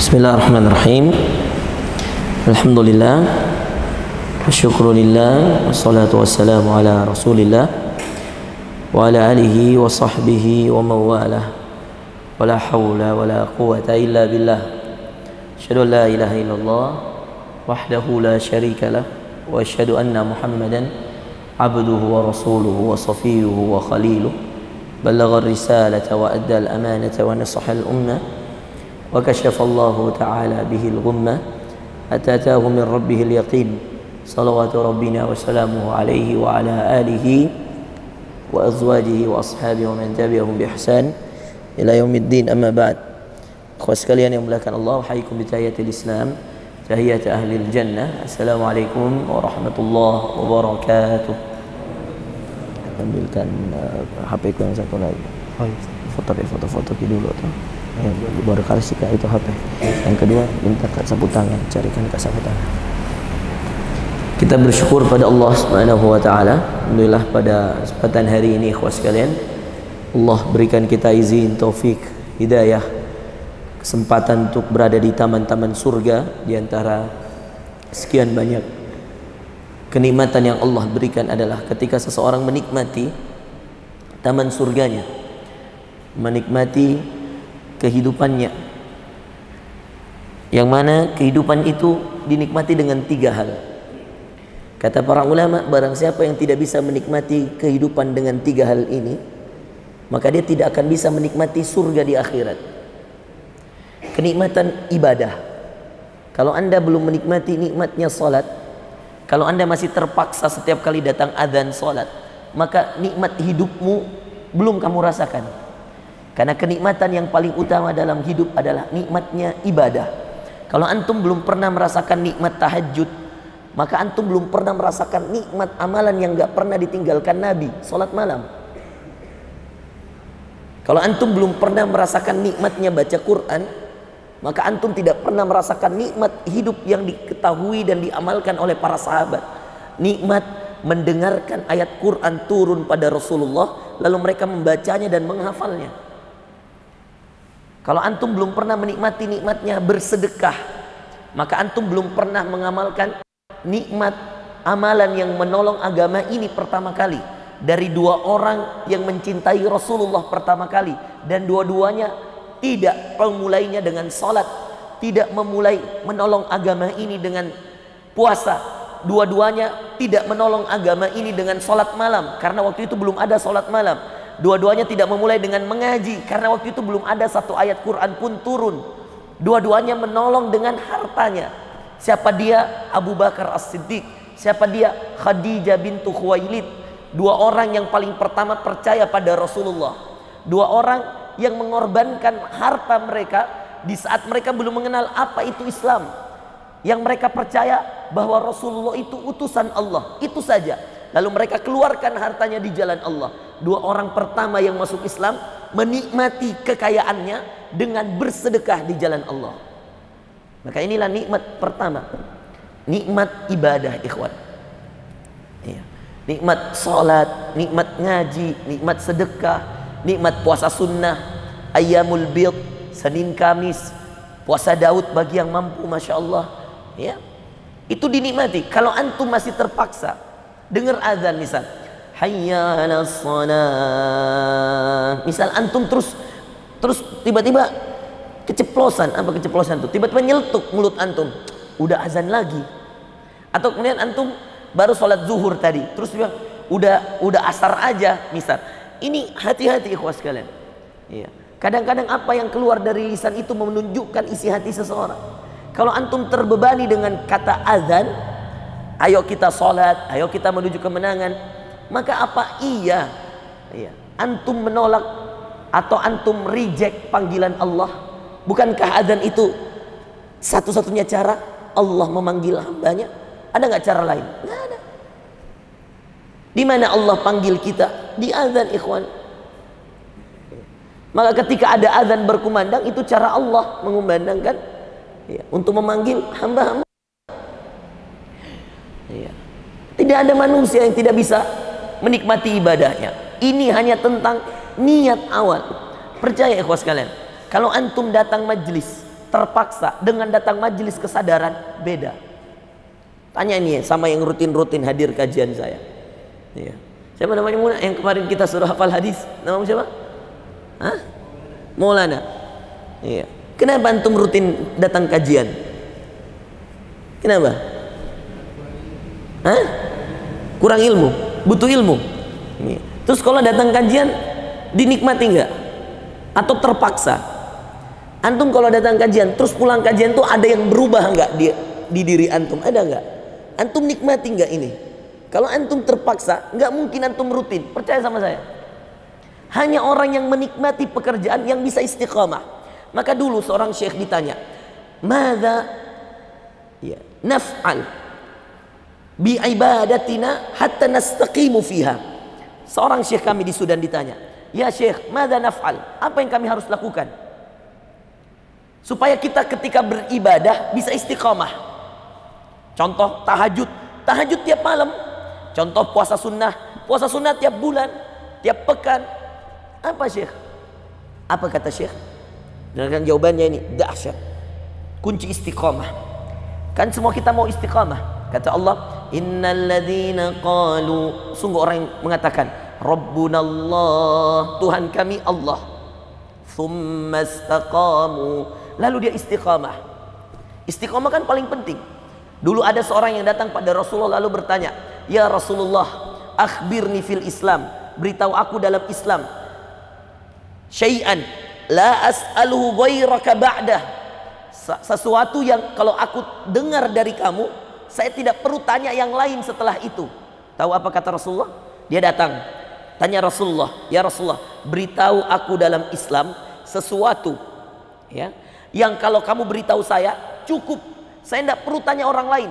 Bismillahirrahmanirrahim. Alhamdulillah, syukrulillah, wassalatu wassalamu ala rasulillah wa ala alihi wa sahbihi wa mawalah, wa la hawla wa la quwata illa billah. Asyhadu an la ilaha illallah wahdahu la syarika lah, wa asyhadu anna Muhammadan abduhu wa rasuluhu wa safiyuhu wa khaliluh, ballagha ar-risalata wa adda al-amanata wa nasaha al-ummah wa kashafa Allahu ta'ala bihi al-ghummah hatta ataahu min rabbih al-yaqin. Salawatu rabbina wa salamuhu alaihi wa ala alihi wa azwajihi wa ashabihi wa man tabi'ahum bi ihsan ila yaumiddin, amma ba'd. Akhwas sekalian yang dimuliakan Allah, hayyikum bi tahiyatil Islam, tahiyat ahli jannah. Assalamualaikum warahmatullahi wabarakatuh. Ambilkan HP ku yang satu lagi. Foto dulu tuh. Ya, baru kali sih itu HP. Yang kedua minta sapu tangan, carikan sapu tangan. Kita bersyukur pada Allah Subhanahu wa taala. Alhamdulillah pada kesempatan hari ini ikhwas sekalian, Allah berikan kita izin, taufik, hidayah, kesempatan untuk berada di taman-taman surga. Di antara sekian banyak kenikmatan yang Allah berikan adalah ketika seseorang menikmati taman surganya, menikmati kehidupannya, yang mana kehidupan itu dinikmati dengan tiga hal. Kata para ulama, barang siapa yang tidak bisa menikmati kehidupan dengan tiga hal ini, maka dia tidak akan bisa menikmati surga di akhirat. Kenikmatan ibadah. Kalau anda belum menikmati nikmatnya salat, kalau anda masih terpaksa setiap kali datang adzan salat, maka nikmat hidupmu belum kamu rasakan. Karena kenikmatan yang paling utama dalam hidup adalah nikmatnya ibadah. Kalau antum belum pernah merasakan nikmat tahajud, maka antum belum pernah merasakan nikmat amalan yang gak pernah ditinggalkan Nabi, salat malam. Kalau antum belum pernah merasakan nikmatnya baca Quran, maka antum tidak pernah merasakan nikmat hidup yang diketahui dan diamalkan oleh para sahabat. Nikmat mendengarkan ayat Quran turun pada Rasulullah, lalu mereka membacanya dan menghafalnya. Kalau antum belum pernah menikmati nikmatnya bersedekah, maka antum belum pernah mengamalkan nikmat amalan yang menolong agama ini pertama kali dari dua orang yang mencintai Rasulullah pertama kali, dan dua-duanya tidak memulainya dengan salat, tidak memulai menolong agama ini dengan puasa, dua-duanya tidak menolong agama ini dengan salat malam karena waktu itu belum ada salat malam. Dua-duanya tidak memulai dengan mengaji karena waktu itu belum ada satu ayat Quran pun turun. Dua-duanya menolong dengan hartanya. Siapa dia? Abu Bakar As-Siddiq. Siapa dia? Khadijah bintu Khuwailid. Dua orang yang paling pertama percaya pada Rasulullah. Dua orang yang mengorbankan harta mereka di saat mereka belum mengenal apa itu Islam. Yang mereka percaya bahwa Rasulullah itu utusan Allah, itu saja. Lalu mereka keluarkan hartanya di jalan Allah. Dua orang pertama yang masuk Islam menikmati kekayaannya dengan bersedekah di jalan Allah. Maka inilah nikmat pertama, nikmat ibadah, ikhwan. Ya. Nikmat salat, nikmat ngaji, nikmat sedekah, nikmat puasa sunnah, ayyamul bid, Senin Kamis, puasa Daud bagi yang mampu, masya Allah. Ya. Itu dinikmati. Kalau antum masih terpaksa dengar azan misal, hayya 'alas shalah, misal antum terus tiba-tiba keceplosan. Apa keceplosan tuh? Tiba-tiba nyeletuk mulut antum, udah azan lagi. Atau kemudian antum baru sholat zuhur tadi, terus bilang udah asar aja misal. Ini hati-hati ikhwas sekalian. Iya. Kadang-kadang apa yang keluar dari lisan itu menunjukkan isi hati seseorang. Kalau antum terbebani dengan kata azan, ayo kita sholat, ayo kita menuju kemenangan, maka apa iya antum menolak atau antum reject panggilan Allah? Bukankah azan itu satu-satunya cara Allah memanggil hambanya? Ada nggak cara lain? Nggak ada. Di mana Allah panggil kita? Di azan, ikhwan. Maka ketika ada azan berkumandang, itu cara Allah mengumandangkan untuk memanggil hamba-hamba. Tidak ada manusia yang tidak bisa menikmati ibadahnya. Ini hanya tentang niat awal. Percaya ikhwas sekalian, kalau antum datang majlis, terpaksa dengan datang majelis kesadaran beda. Tanya ini sama yang rutin-rutin hadir kajian saya. Iya. Siapa namanya Maulana? Yang kemarin kita suruh hafal hadis. Nama siapa? Hah? Maulana. Iya. Kenapa antum rutin datang kajian? Kenapa? Hah? Kurang ilmu, butuh ilmu. Iya. Terus kalau datang kajian dinikmati enggak? Atau terpaksa? Antum kalau datang kajian terus pulang kajian tuh ada yang berubah enggak di diri antum? Ada enggak? Antum nikmati enggak ini? Kalau antum terpaksa, enggak mungkin antum rutin. Percaya sama saya. Hanya orang yang menikmati pekerjaan yang bisa istiqamah. Maka dulu seorang syekh ditanya, "Madza ya naf'al bi ibadatina hatta nastaqimu fiha?" Seorang syekh kami di Sudan ditanya, "Ya syekh, madza naf'al? Apa yang kami harus lakukan supaya kita ketika beribadah bisa istiqamah?" Contoh tahajud, tahajud tiap malam. Contoh puasa sunnah tiap bulan, tiap pekan. Apa syekh? Apa kata syekh? Dengarkan jawabannya ini, dahsyat. Kunci istiqamah. Kan semua kita mau istiqamah. Kata Allah, innal ladzina qalu, sungguh orang yang mengatakan Rabbunallah, Tuhan kami Allah, tsumma istaqamu, lalu dia istiqamah. Istiqamah kan paling penting. Dulu ada seorang yang datang pada Rasulullah lalu bertanya, "Ya Rasulullah, akhbirni fil Islam, beritahu aku dalam Islam syai'an la as'aluhu ghairaka ba'dah, sesuatu yang kalau aku dengar dari kamu saya tidak perlu tanya yang lain setelah itu." Tahu apa kata Rasulullah? Dia datang tanya Rasulullah, "Ya Rasulullah, beritahu aku dalam Islam sesuatu ya yang kalau kamu beritahu saya cukup, saya tidak perlu tanya orang lain."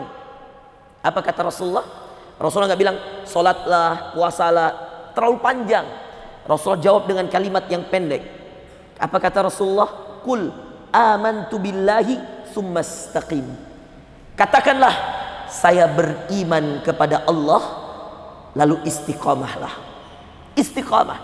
Apa kata Rasulullah? Rasulullah nggak bilang sholatlah, puasalah, terlalu panjang. Rasulullah jawab dengan kalimat yang pendek. Apa kata Rasulullah? Qul amantu billahi summastaqim. Katakanlah, saya beriman kepada Allah, lalu istiqamahlah. Istiqamah.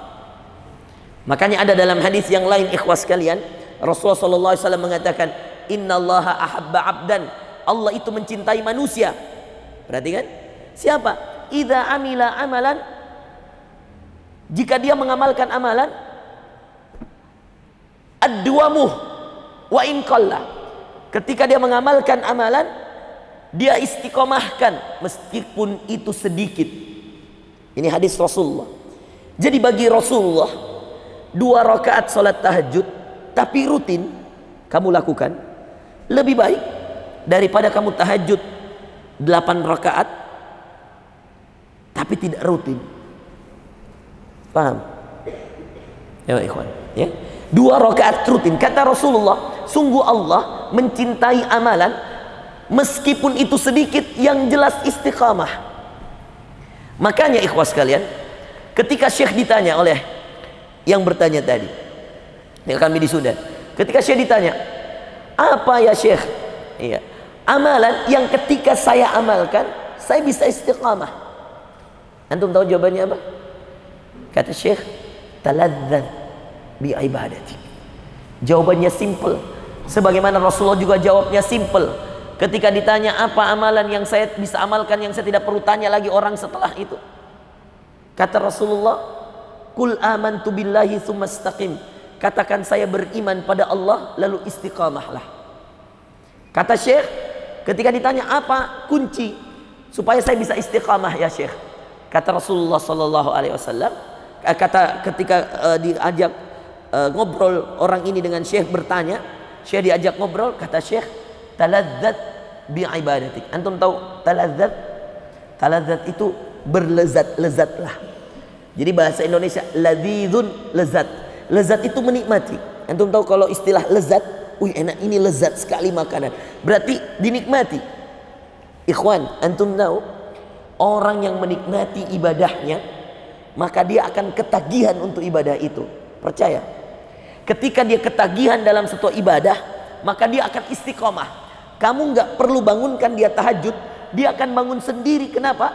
Makanya ada dalam hadis yang lain, ikhwas sekalian, Rasulullah SAW mengatakan, innallaha ahabba abdan, Allah itu mencintai manusia. Perhatikan, siapa? Idza amila amalan, jika dia mengamalkan amalan, ad-duwamuh wa in qalla, ketika dia mengamalkan amalan, dia istiqomahkan meskipun itu sedikit. Ini hadis Rasulullah. Jadi bagi Rasulullah 2 rakaat salat tahajud tapi rutin kamu lakukan lebih baik daripada kamu tahajud 8 rakaat tapi tidak rutin. Paham? Ya ikhwan, ya. 2 rakaat rutin. Kata Rasulullah, sungguh Allah mencintai amalan meskipun itu sedikit yang jelas istiqamah. Makanya ikhwas sekalian, ketika Syekh ditanya oleh yang bertanya tadi, ya kami di Sudan, ketika Syekh ditanya, apa ya Syekh? Iya, amalan yang ketika saya amalkan saya bisa istiqamah. Antum tahu jawabannya apa? Kata Syekh, taladzz bi ibadati. Jawabannya simple, sebagaimana Rasulullah juga jawabnya simple. Ketika ditanya apa amalan yang saya bisa amalkan yang saya tidak perlu tanya lagi orang setelah itu, kata Rasulullah, qul amantu billahi tsumastaqim, katakan saya beriman pada Allah lalu istiqamahlah. Kata Syekh, ketika ditanya apa kunci supaya saya bisa istiqamah ya Syekh, kata Rasulullah sallallahu alaihi wasallam, ketika diajak ngobrol orang ini dengan Syekh bertanya, Syekh diajak ngobrol, kata Syekh, taladzat bi ibadatik. Antum tahu taladzat? Taladzat itu berlezat-lezatlah. Jadi bahasa Indonesia ladzizun, lezat. Lezat itu menikmati. Antum tahu kalau istilah lezat, wih enak ini, lezat sekali makanan, berarti dinikmati. Ikhwan, antum tahu orang yang menikmati ibadahnya maka dia akan ketagihan untuk ibadah itu. Percaya? Ketika dia ketagihan dalam suatu ibadah, maka dia akan istiqomah. Kamu nggak perlu bangunkan dia tahajud, dia akan bangun sendiri. Kenapa?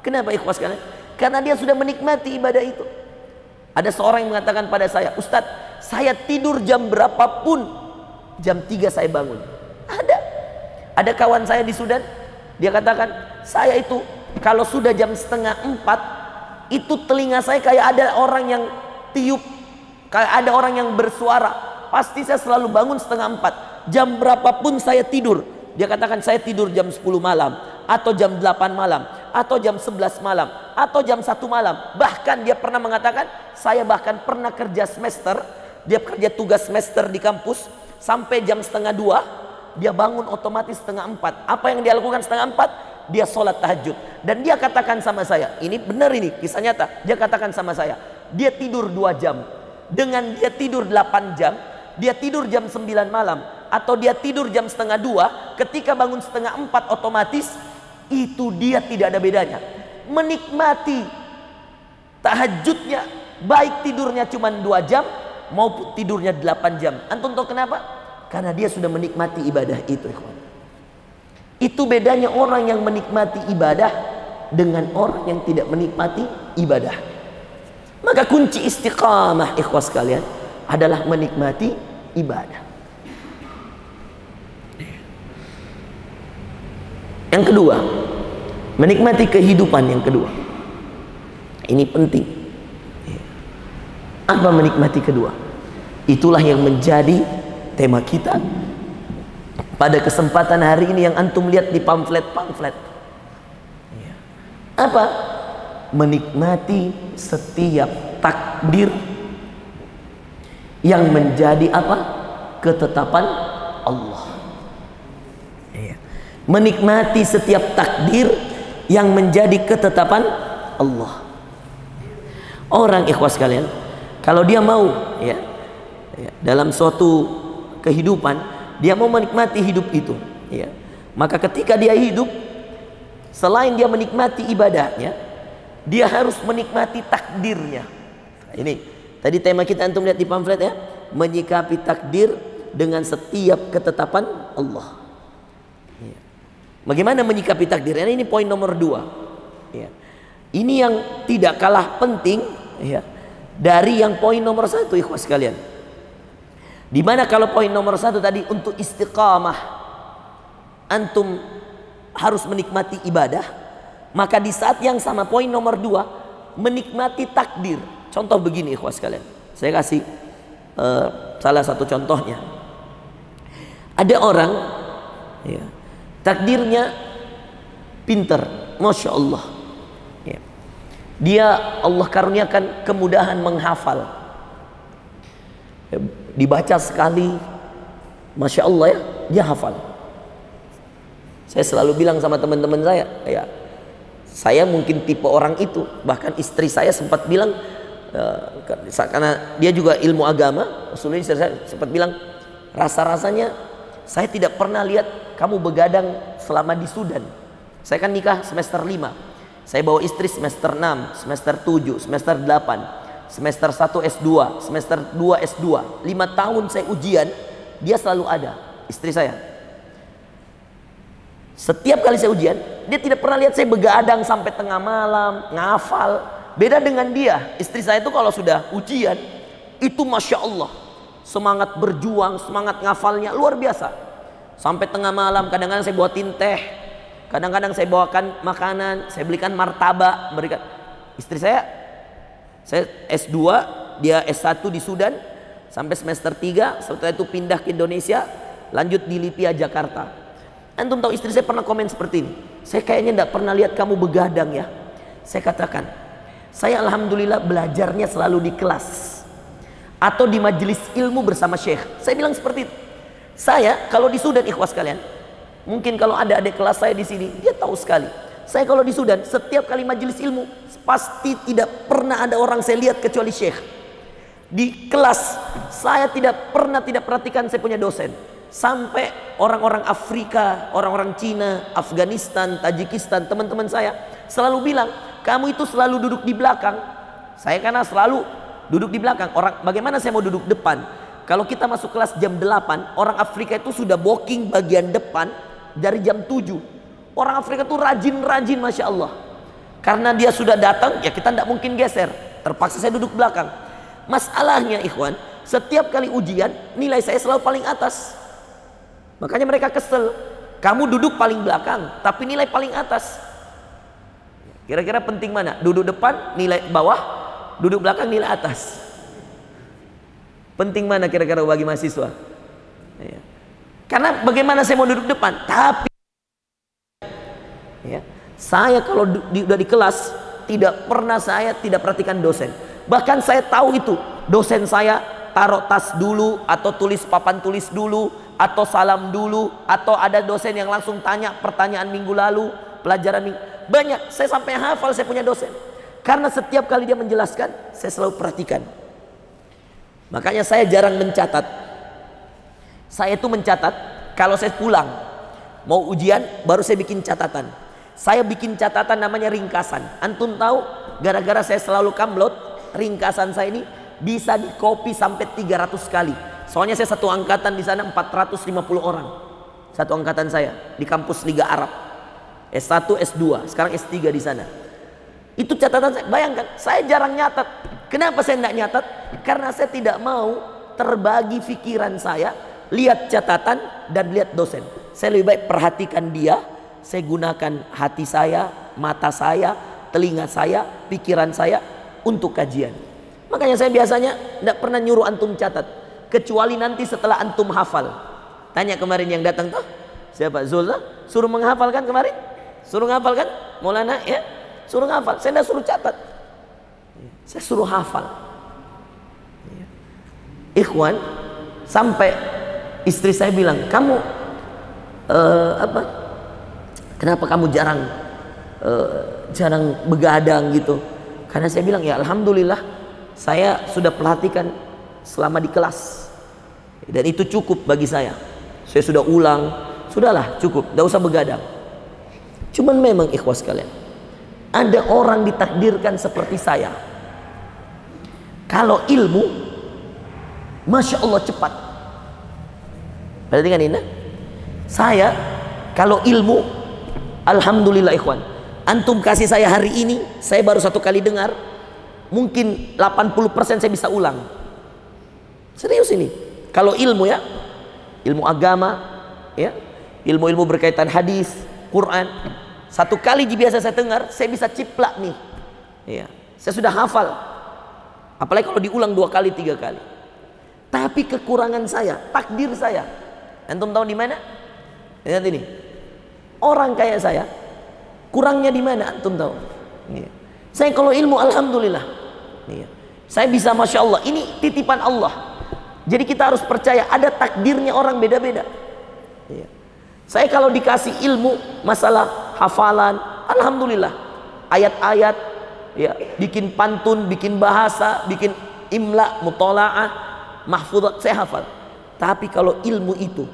Kenapa ikhwas kalian? Karena dia sudah menikmati ibadah itu. Ada seorang yang mengatakan pada saya, Ustadz, saya tidur jam berapapun jam 3 saya bangun. Ada kawan saya di Sudan, dia katakan, saya itu kalau sudah jam setengah 4, itu telinga saya kayak ada orang yang tiup, kayak ada orang yang bersuara. Pasti saya selalu bangun setengah 4. Jam berapapun saya tidur, dia katakan saya tidur jam 10 malam, atau jam 8 malam, atau jam 11 malam, atau jam 1 malam. Bahkan dia pernah mengatakan, saya bahkan pernah kerja semester, dia kerja tugas semester di kampus, sampai jam setengah 2, dia bangun otomatis setengah 4. Apa yang dia lakukan setengah 4? Dia sholat tahajud. Dan dia katakan sama saya, ini benar, ini kisah nyata. Dia katakan sama saya, dia tidur 2 jam. Dengan dia tidur 8 jam, dia tidur jam 9 malam, atau dia tidur jam setengah 2, ketika bangun setengah 4 otomatis, itu dia tidak ada bedanya. Menikmati tahajudnya, baik tidurnya cuma 2 jam, maupun tidurnya 8 jam. Antum tahu kenapa? Karena dia sudah menikmati ibadah itu, ikhwan. Itu bedanya orang yang menikmati ibadah dengan orang yang tidak menikmati ibadah. Maka kunci istiqamah, ikhwan sekalian, adalah menikmati ibadah. Yang kedua, menikmati kehidupan yang kedua. Ini penting. Apa menikmati kedua? Itulah yang menjadi tema kita pada kesempatan hari ini yang antum lihat di pamflet-pamflet. Apa? Menikmati setiap takdir yang menjadi apa? Ketetapan Allah. Menikmati setiap takdir yang menjadi ketetapan Allah. Orang ikhwas kalian, kalau dia mau dalam suatu kehidupan, dia mau menikmati hidup itu, maka ketika dia hidup, selain dia menikmati ibadahnya, dia harus menikmati takdirnya. Ini tadi tema kita antum lihat di pamflet, menyikapi takdir dengan setiap ketetapan Allah. Bagaimana menyikapi takdir? Ini poin nomor 2. Ini yang tidak kalah penting dari yang poin nomor 1, ikhwas sekalian. Dimana kalau poin nomor 1 tadi untuk istiqamah, antum harus menikmati ibadah, maka di saat yang sama poin nomor 2 menikmati takdir. Contoh begini, ikhwas sekalian, saya kasih salah satu contohnya. Ada orang takdirnya pinter, masya Allah, dia Allah karuniakan kemudahan menghafal, dibaca sekali, masya Allah, dia hafal. Saya selalu bilang sama teman-teman saya mungkin tipe orang itu. Bahkan istri saya sempat bilang, karena dia juga ilmu agama, Rasulullah saya sempat bilang, rasa-rasanya saya tidak pernah lihat kamu begadang selama di Sudan. Saya kan nikah semester 5, saya bawa istri semester 6, semester 7, semester 8, semester 1 S2, semester 2 S2, 5 tahun saya ujian, dia selalu ada, istri saya. Setiap kali saya ujian, dia tidak pernah lihat saya begadang sampai tengah malam, ngafal. Beda dengan dia, istri saya itu kalau sudah ujian, itu masya Allah, semangat berjuang, semangat ngafalnya luar biasa. Sampai tengah malam, kadang-kadang saya buatin teh, kadang-kadang saya bawakan makanan, saya belikan martabak, berikan. Istri saya S2, dia S1 di Sudan sampai semester 3, setelah itu pindah ke Indonesia, lanjut di Lipia, Jakarta. Antum tahu istri saya pernah komen seperti ini, saya kayaknya tidak pernah lihat kamu begadang ya. Saya katakan, saya alhamdulillah belajarnya selalu di kelas atau di majelis ilmu bersama syekh. Saya bilang seperti itu. Saya kalau di Sudan, ikhwas kalian, mungkin kalau ada adik kelas saya di sini, dia tahu sekali. Saya kalau di Sudan, setiap kali majelis ilmu, pasti tidak pernah ada orang saya lihat kecuali syekh. Di kelas, saya tidak pernah tidak perhatikan saya punya dosen. Sampai orang-orang Afrika, orang-orang Cina, Afghanistan, Tajikistan, teman-teman saya selalu bilang, kamu itu selalu duduk di belakang. Saya karena selalu duduk di belakang. Bagaimana saya mau duduk depan? Kalau kita masuk kelas jam 8, orang Afrika itu sudah booking bagian depan dari jam 7. Orang Afrika itu rajin-rajin, masya Allah. Karena dia sudah datang, ya kita tidak mungkin geser. Terpaksa saya duduk belakang. Masalahnya ikhwan, setiap kali ujian nilai saya selalu paling atas. Makanya mereka kesel. Kamu duduk paling belakang, tapi nilai paling atas. Kira-kira penting mana? Duduk depan nilai bawah, duduk belakang nilai atas. Penting mana kira-kira bagi mahasiswa? Ya. Karena bagaimana saya mau duduk depan? Tapi ya, saya kalau udah di kelas tidak pernah saya tidak perhatikan dosen. Bahkan saya tahu itu dosen saya taruh tas dulu, atau tulis papan tulis dulu, atau salam dulu, atau ada dosen yang langsung tanya pertanyaan minggu lalu, pelajaran minggu. Banyak, saya sampai hafal saya punya dosen. Karena setiap kali dia menjelaskan, saya selalu perhatikan. Makanya saya jarang mencatat. Saya itu mencatat kalau saya pulang mau ujian, baru saya bikin catatan. Saya bikin catatan namanya ringkasan. Antum tahu, gara-gara saya selalu kamlot, ringkasan saya ini bisa di copy sampai 300 kali. Soalnya saya satu angkatan di sana 450 orang. Satu angkatan saya di kampus Liga Arab. S1, S2, sekarang S3 di sana. Itu catatan saya. Bayangkan, saya jarang nyatat. Kenapa saya tidak nyatat? Karena saya tidak mau terbagi pikiran saya, lihat catatan dan lihat dosen. Saya lebih baik perhatikan dia. Saya gunakan hati saya, mata saya, telinga saya, pikiran saya untuk kajian. Makanya saya biasanya tidak pernah nyuruh antum catat, kecuali nanti setelah antum hafal. Tanya kemarin yang datang tuh siapa? Zulna suruh menghafalkan kemarin, suruh menghafalkan Maulana ya, suruh hafal. Saya tidak suruh catat, saya suruh hafal. Ikhwan, sampai istri saya bilang, kamu kenapa kamu jarang begadang gitu? Karena saya bilang, ya alhamdulillah saya sudah perhatikan selama di kelas, dan itu cukup bagi saya. Saya sudah ulang, sudahlah cukup, tidak usah begadang. Cuman memang ikhwas kalian, ada orang ditakdirkan seperti saya. Kalau ilmu, Masya Allah cepat. Perhatikan ini, saya kalau ilmu, alhamdulillah ikhwan, antum kasih saya hari ini, saya baru satu kali dengar, mungkin 80% saya bisa ulang. Serius ini. Kalau ilmu ya, ilmu agama ya, ilmu-ilmu berkaitan hadis, Quran, satu kali biasa saya dengar, saya bisa ciplak nih ya, saya sudah hafal. Apalagi kalau diulang 2 kali 3 kali. Tapi kekurangan saya, takdir saya, antum tahu di mana? Lihat ini, orang kayak saya kurangnya di mana antum tahu? Ya. Saya kalau ilmu alhamdulillah ya, saya bisa Masya Allah, ini titipan Allah. Jadi kita harus percaya ada takdirnya orang beda-beda ya. Saya kalau dikasih ilmu masalah hafalan, alhamdulillah, ayat-ayat ya, bikin pantun, bikin bahasa, bikin imla, mutola'ah, mahfudzat, saya hafal. Tapi kalau ilmu itu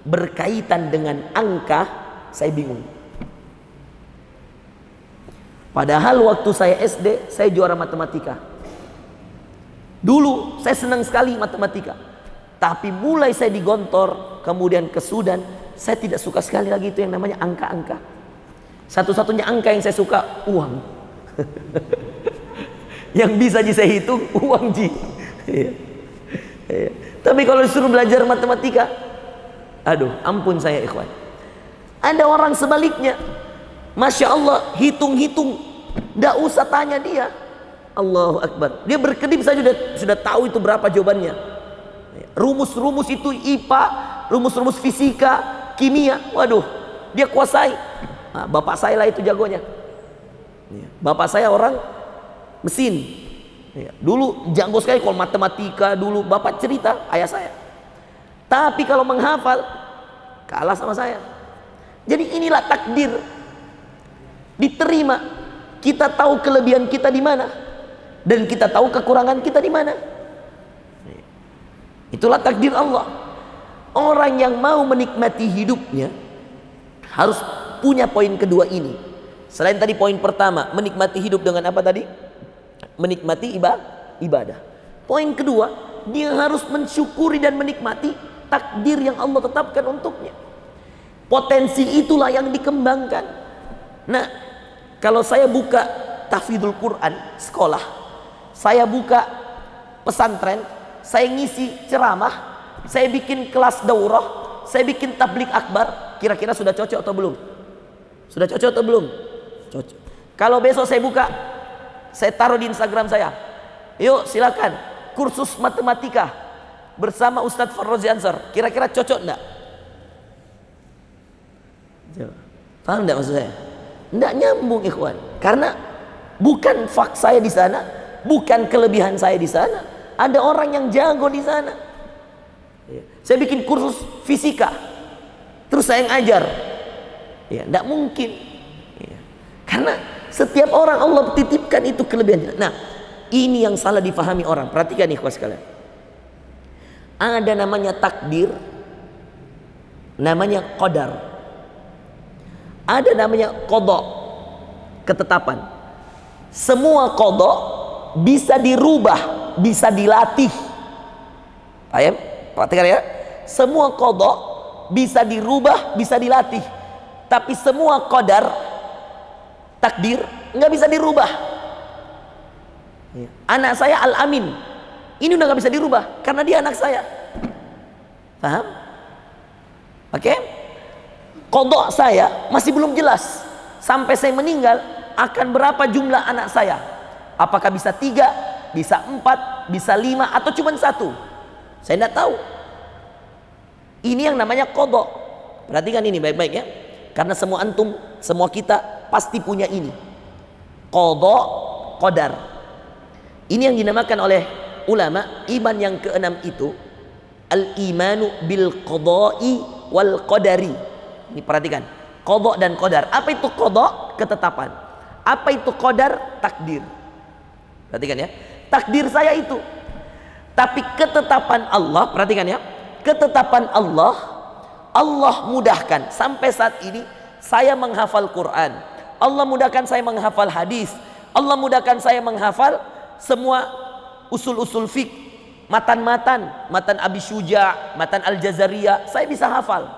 berkaitan dengan angka, saya bingung. Padahal waktu saya SD, saya juara matematika. Dulu saya senang sekali matematika. Tapi mulai saya di Gontor, kemudian ke Sudan, saya tidak suka sekali lagi itu yang namanya angka-angka. Satu-satunya angka yang saya suka, uang. Yang bisa saya hitung, uang ji. Tapi kalau disuruh belajar matematika, aduh, ampun saya ikhwan. Ada orang sebaliknya, Masya Allah, hitung-hitung, tidak usah tanya dia. Allahu Akbar, dia berkedip saja sudah tahu itu berapa jawabannya. Rumus-rumus itu IPA, rumus-rumus fisika, kimia, waduh, dia kuasai. Nah, bapak saya lah itu jagonya. Bapak saya orang mesin. Dulu jago sekali kalau matematika, dulu bapak cerita ayah saya. Tapi kalau menghafal, kalah sama saya. Jadi inilah takdir. Diterima. Kita tahu kelebihan kita di mana, dan kita tahu kekurangan kita di mana. Itulah takdir Allah. Orang yang mau menikmati hidupnya harus punya poin kedua ini. Selain tadi poin pertama, menikmati hidup dengan apa tadi? Menikmati ibadah. Poin kedua, dia harus mensyukuri dan menikmati takdir yang Allah tetapkan untuknya. Potensi itulah yang dikembangkan. Nah, kalau saya buka tahfidzul Quran sekolah, saya buka pesantren, saya ngisi ceramah, saya bikin kelas daurah, saya bikin tablik akbar, kira-kira sudah cocok atau belum? Sudah cocok atau belum? Cocok. Kalau besok saya buka, saya taruh di Instagram saya, yuk silakan kursus matematika bersama Ustadz Farrozi Ansar, kira-kira cocok enggak? Paham enggak maksud saya? Enggak nyambung ikhwan, karena bukan fak saya di sana, bukan kelebihan saya di sana, ada orang yang jago di sana. Saya bikin kursus fisika, terus saya ngajar, ya enggak mungkin, ya. Karena setiap orang Allah titipkan itu kelebihannya. Nah, ini yang salah difahami orang. Perhatikan ikhwas sekalian, ada namanya takdir, namanya qadar, ada namanya qada, ketetapan. Semua qada bisa dirubah, bisa dilatih. Paham? Perhatikan ya, semua qada bisa dirubah, bisa dilatih. Tapi semua qadar, takdir, nggak bisa dirubah. Anak saya Al-Amin, ini udah nggak bisa dirubah karena dia anak saya. Paham? Oke? Qada saya masih belum jelas. Sampai saya meninggal akan berapa jumlah anak saya? Apakah bisa 3, bisa 4, bisa 5, atau cuma 1? Saya tidak tahu. Ini yang namanya qada. Perhatikan ini baik-baik ya, karena semua antum, semua kita pasti punya ini, qada, qadar. Ini yang dinamakan oleh ulama iman yang keenam itu al-imanu bil qada'i wal qadari. Ini perhatikan, qada dan qadar. Apa itu qada? Ketetapan. Apa itu qadar? Takdir. Perhatikan ya, takdir saya itu, tapi ketetapan Allah, perhatikan ya, ketetapan Allah, Allah mudahkan sampai saat ini saya menghafal Quran, Allah mudahkan saya menghafal hadis, Allah mudahkan saya menghafal semua usul-usul fiqh, matan Abi Syuja, matan Al-Jazariyah, saya bisa hafal.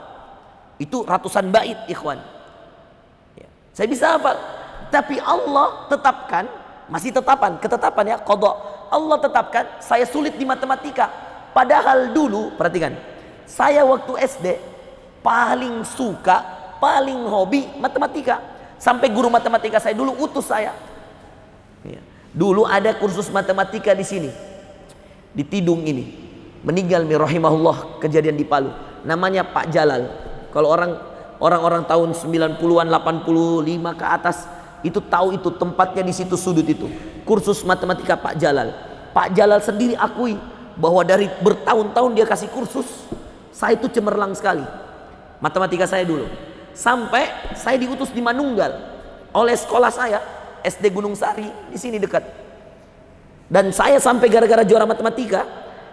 Itu ratusan bait ikhwan ya, saya bisa hafal. Tapi Allah tetapkan, masih ketetapan ya, qada. Allah tetapkan saya sulit di matematika. Padahal dulu, perhatikan, saya waktu SD paling suka, paling hobi matematika. Sampai guru matematika saya dulu utus saya. Ya. Dulu ada kursus matematika di sini, di Tidung ini. Meninggal rahimahullah, kejadian di Palu. Namanya Pak Jalal. Kalau orang-orang tahun 90-an, 85 ke atas itu tahu itu tempatnya di situ, sudut itu. Kursus matematika Pak Jalal. Pak Jalal sendiri akui bahwa dari bertahun-tahun dia kasih kursus, saya itu cemerlang sekali matematika saya dulu. Sampai saya diutus di Manunggal oleh sekolah saya, SD Gunung Sari di sini dekat. Dan saya sampai gara-gara juara matematika,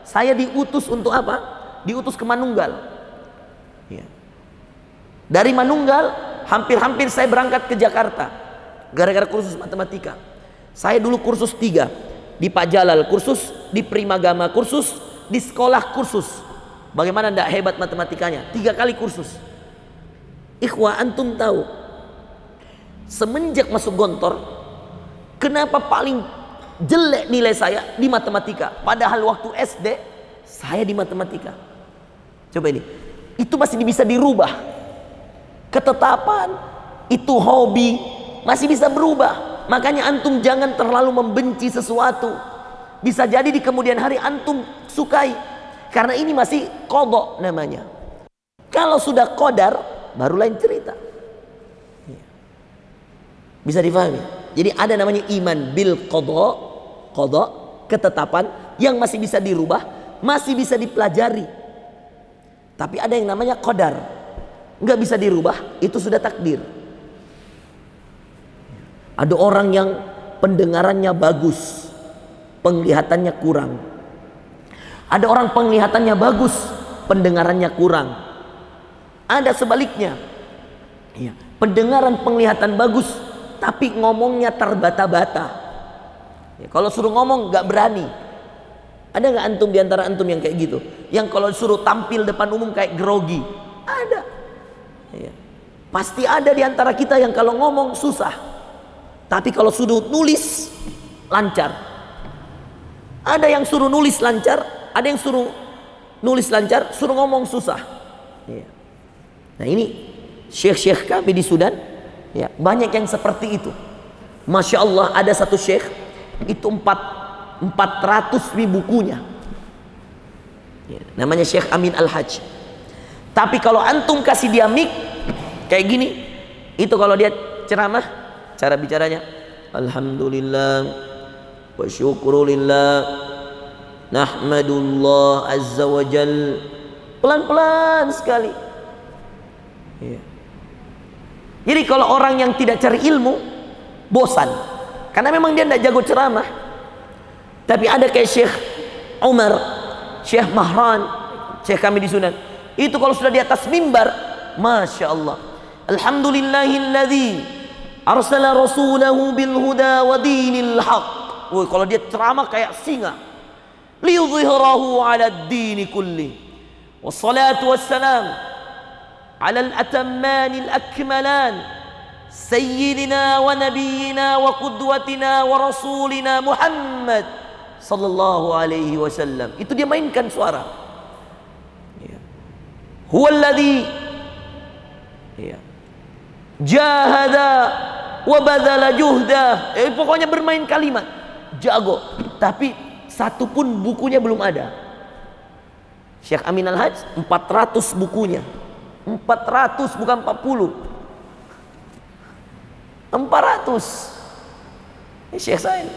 saya diutus untuk apa? Diutus ke Manunggal. Ya. Dari Manunggal hampir-hampir saya berangkat ke Jakarta gara-gara kursus matematika. Saya dulu kursus 3 di Pak Jalal, kursus di Primagama, kursus di sekolah, kursus. Bagaimana ndak hebat matematikanya? 3 kali kursus. Ikhwah, antum tahu semenjak masuk Gontor, kenapa paling jelek nilai saya di matematika? Padahal waktu SD saya di matematika. Coba ini, itu masih bisa dirubah. Ketetapan itu hobi, masih bisa berubah. Makanya antum jangan terlalu membenci sesuatu. Bisa jadi di kemudian hari antum sukai, karena ini masih qada namanya. Kalau sudah qadar baru lain cerita. Bisa difahami? Jadi ada namanya iman bil qada, ketetapan yang masih bisa dirubah, masih bisa dipelajari. Tapi ada yang namanya qadar, nggak bisa dirubah, itu sudah takdir. Ada orang yang pendengarannya bagus, penglihatannya kurang. Ada orang penglihatannya bagus, pendengarannya kurang. Ada sebaliknya, ya, pendengaran penglihatan bagus, tapi ngomongnya terbata-bata. Ya, kalau suruh ngomong nggak berani. Ada nggak antum diantara antum yang kayak gitu? Yang kalau suruh tampil depan umum kayak grogi? Ada. Ya. Pasti ada diantara kita yang kalau ngomong susah. Tapi kalau suruh nulis lancar. Ada yang suruh nulis lancar, ada yang suruh nulis lancar, suruh ngomong susah. Ya. Nah ini syekh-syekh kami di Sudan, ya, banyak yang seperti itu. Masya Allah, ada satu syekh itu 400 bukunya. Ya, namanya Syekh Amin Al-Hajj. Tapi kalau antum kasih dia mic kayak gini, itu kalau dia ceramah, cara bicaranya alhamdulillah wa syukrulillah nahmadullah azza wa jal, pelan-pelan sekali. Ya. Jadi kalau orang yang tidak cari ilmu bosan, karena memang dia tidak jago ceramah. Tapi ada kayak Syekh Umar, Syekh Mahran, Syekh kami di Sudan, itu kalau sudah di atas mimbar, Masya Allah, alhamdulillahilladzi arsala rasulahu bil huda wa dinil haq. Woi, kalau dia ceramah kayak singa, liyudhhirahu ala ad-dini kulli, wassalatu wassalam ala al-atamman al-akmalan sayyidina wa nabiyyina wa qudwatina wa rasulina Muhammad sallallahu alaihi wasallam. Itu dia mainkan suara. Ya. Huwallazi, ya, jahada wa badala juhda. Pokoknya bermain kalimat, jago. Tapi satu pun bukunya belum ada. Syekh Amin Al-Hajj 400 bukunya. 400 bukan 40. 400. Ini Syekh saya.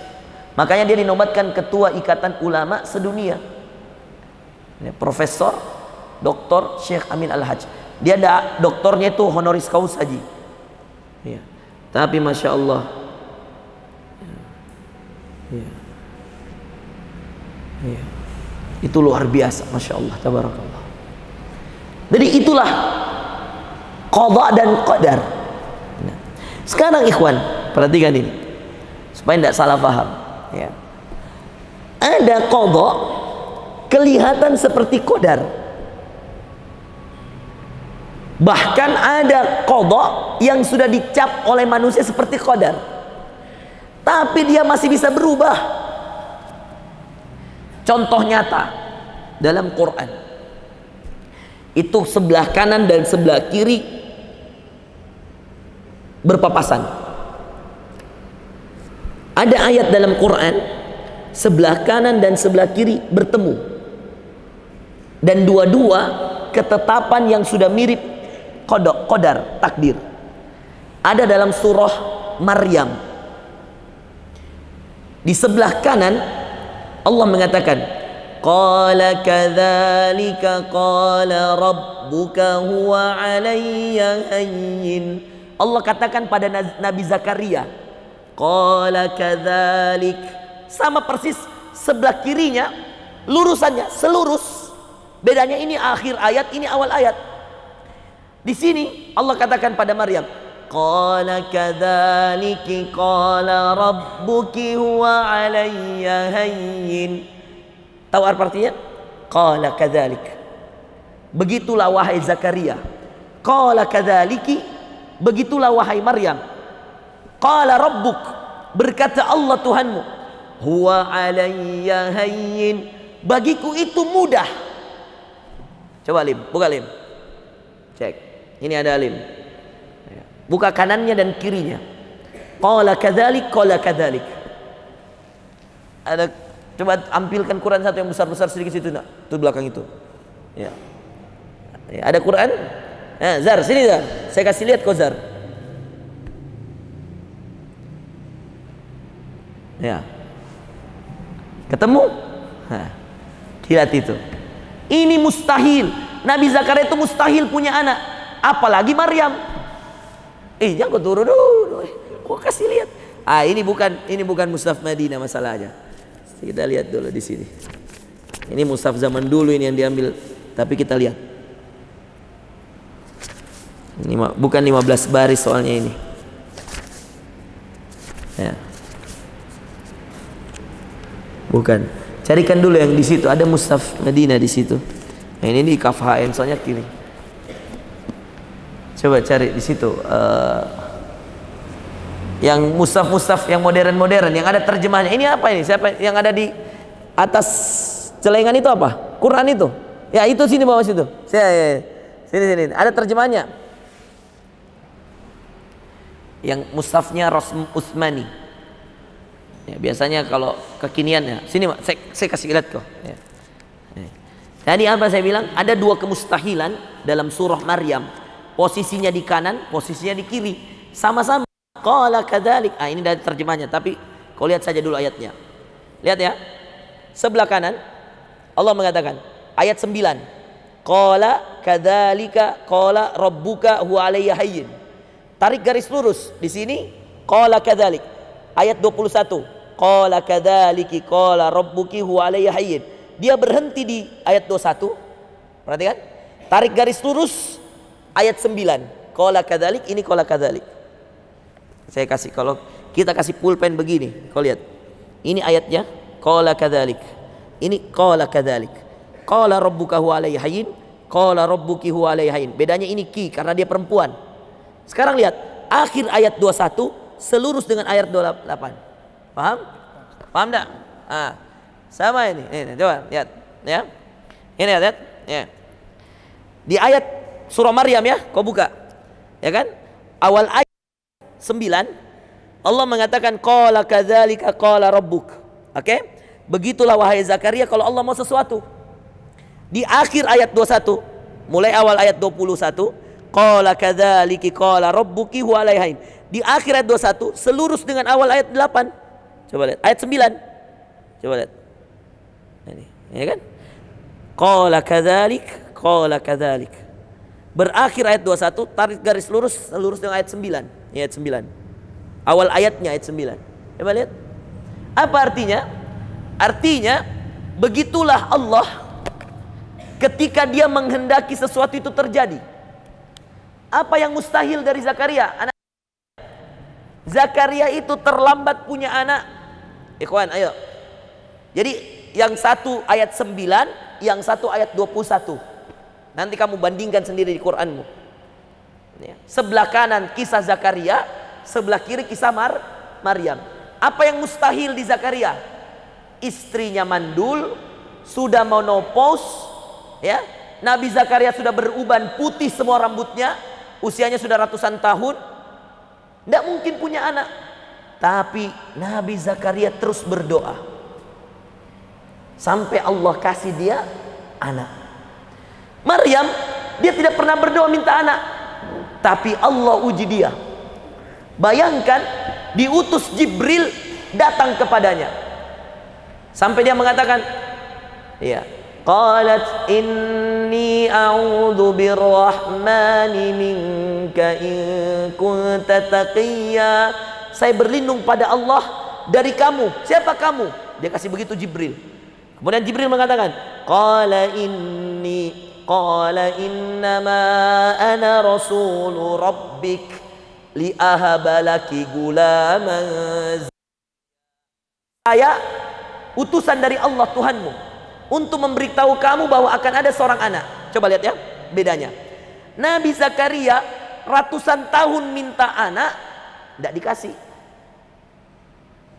Makanya dia dinobatkan ketua Ikatan Ulama Sedunia. Ini Profesor Dr. Syekh Amin Al-Hajj. Dia ada doktornya itu honoris causa haji. Ya. Tapi Masya Allah, ya. Ya. Itu luar biasa, Masya Allah, tabarakallah. Jadi itulah qada dan qadar. Nah, sekarang ikhwan, perhatikan ini supaya tidak salah paham. Ya. Ada qada kelihatan seperti qadar. Bahkan ada qada yang sudah dicap oleh manusia seperti qadar, tapi dia masih bisa berubah. Contoh nyata dalam Quran, itu sebelah kanan dan sebelah kiri berpapasan. Ada ayat dalam Quran sebelah kanan dan sebelah kiri bertemu, dan dua-dua ketetapan yang sudah mirip qadar, takdir. Ada dalam surah Maryam. Di sebelah kanan Allah mengatakan, qala kadzalika qala rabbuka huwa 'alayya hayyin. Allah katakan pada Nabi Zakaria, qala kadzalik. Sama persis sebelah kirinya, lurusannya selurus. Bedanya ini akhir ayat, ini awal ayat. Di sini Allah katakan pada Maryam, qala kadzaliki qala rabbuki huwa 'alayya hayyin. Tahu artinya? Qala kadzalik, begitulah wahai Zakaria. Qala kadzaliki, begitulah wahai Maryam. Qala rabbuk, berkata Allah Tuhanmu, huwa 'alayya hayyin, bagiku itu mudah. Coba Lim, buka Lim, cek. Ini ada Lim, buka kanannya dan kirinya. Qala kadzalik, qala kadzalik. Ada, coba ambilkan Quran satu yang besar-besar sedikit situ, nak. Itu belakang itu. Ya. Ya, ada Quran? Nah, Zar, sini Zar. Saya kasih lihat kau Zar. Ya. Ketemu? Hah. Lihat itu. Ini mustahil. Nabi Zakaria itu mustahil punya anak. Apalagi Maryam. Jangan kau turun dulu. Kau kasih lihat. Ini bukan mushaf Madinah masalahnya. Kita lihat dulu di sini. Ini mushaf zaman dulu ini yang diambil, tapi kita lihat. Ini bukan 15 baris soalnya ini. Ya. Bukan. Carikan dulu yang di situ, ada mushaf Madinah di situ. Nah, ini di kaf HN soalnya kiri. Coba cari di situ yang mushaf-mushaf yang modern-modern yang ada terjemahnya. Ini apa ini? Siapa yang ada di atas celengan itu apa? Quran itu? Ya itu sini bawah situ. Sini. Ada terjemahnya. Yang mushafnya Rasm Utsmani. Ya, biasanya kalau kekinian ya. Sini Mak, saya kasih lihat kok. Ya. Tadi apa saya bilang? Ada dua kemustahilan dalam surah Maryam. Posisinya di kanan, posisinya di kiri. Sama-sama. Qala kadzalik. Ah, ini dari terjemahnya, tapi kau lihat saja dulu ayatnya. Lihat ya. Sebelah kanan Allah mengatakan ayat 9. Qala kadzalika qala rabbuka huwa alayya hayyin. Tarik garis lurus di sini qala kadzalik. Ayat 21. Qala kadzaliki qala rabbuki huwa alayya hayyin. Dia berhenti di ayat 21. Perhatikan. Tarik garis lurus ayat 9. Qala kadzalik, ini qala kadzalik. Saya kasih, kalau kita kasih pulpen begini, kau lihat. Ini ayatnya qala kadzalik. Ini qala kadzalik. Qala rabbuka huwa alayya hayyin, qala rabbuki huwa alayya hayyin. Bedanya ini ki karena dia perempuan. Sekarang lihat akhir ayat 21 selurus dengan ayat 28. Paham? Paham enggak? Ah. Sama ini. Coba lihat ya. Ini lihat ya. Di ayat surah Maryam ya, kau buka. Ya kan? Awal ayat 9 Allah mengatakan qala kadzalika qala rabbuk. Oke? Begitulah wahai Zakaria kalau Allah mau sesuatu. Di akhir ayat 21, mulai awal ayat 21, qala kadzaliki qala rabbuki huwa alayya hayyin. Di akhir ayat 21 selurus dengan awal ayat 8. Coba lihat ayat 9. Coba lihat. Ini, ya kan? Qala kadzalik, qala kadzalik. Berakhir ayat 21, tarik garis lurus selurus dengan ayat 9. Ayat 9. Awal ayatnya ayat 9. Coba lihat. Apa artinya? Artinya begitulah Allah ketika dia menghendaki sesuatu itu terjadi. Apa yang mustahil dari Zakaria? Zakaria itu terlambat punya anak. Ikhwan, ayo. Jadi yang satu ayat 9, yang satu ayat 21. Nanti kamu bandingkan sendiri di Quranmu. Sebelah kanan kisah Zakaria, sebelah kiri kisah Maryam. Apa yang mustahil di Zakaria? Istrinya mandul, sudah menopause, ya. Nabi Zakaria sudah beruban putih semua rambutnya, usianya sudah ratusan tahun, tidak mungkin punya anak. Tapi Nabi Zakaria terus berdoa sampai Allah kasih dia anak. Maryam, dia tidak pernah berdoa minta anak, tapi Allah uji dia. Bayangkan, diutus Jibril datang kepadanya sampai dia mengatakan, ya, qalat inni a'udzu birrahmani minka in kunta taqiyya. Saya berlindung pada Allah dari kamu. Siapa kamu? Dia kasih begitu Jibril. Kemudian Jibril mengatakan, qala innama ana rasulu rabbik li ahabalaki gulaman. Saya utusan dari Allah Tuhanmu untuk memberitahu kamu bahwa akan ada seorang anak. Coba lihat ya bedanya. Nabi Zakaria ratusan tahun minta anak, tidak dikasih.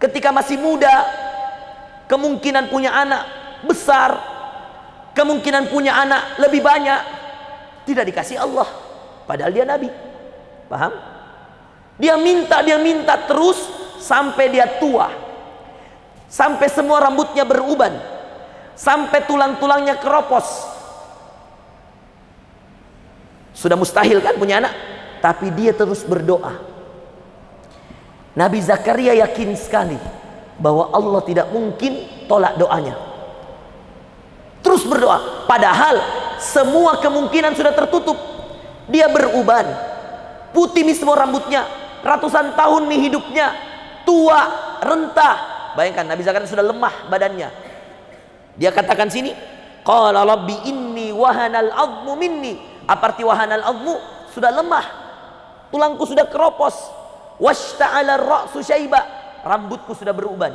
Ketika masih muda, kemungkinan punya anak besar, kemungkinan punya anak lebih banyak, tidak dikasih Allah. Padahal dia Nabi. Paham? Dia minta terus sampai dia tua, sampai semua rambutnya beruban, sampai tulang-tulangnya keropos. Sudah mustahil kan punya anak, tapi dia terus berdoa. Nabi Zakaria yakin sekali bahwa Allah tidak mungkin tolak doanya. Terus berdoa, padahal semua kemungkinan sudah tertutup. Dia beruban, putih nih semua rambutnya, ratusan tahun nih hidupnya, tua, rentah. Bayangkan Nabi Zakaria sudah lemah badannya. Dia katakan sini, qala rabbi inni wahanal azmu minni. Apa arti wahanal azmu? Sudah lemah, tulangku sudah keropos. Washta'ala ar-ra'su syaiba, rambutku sudah beruban.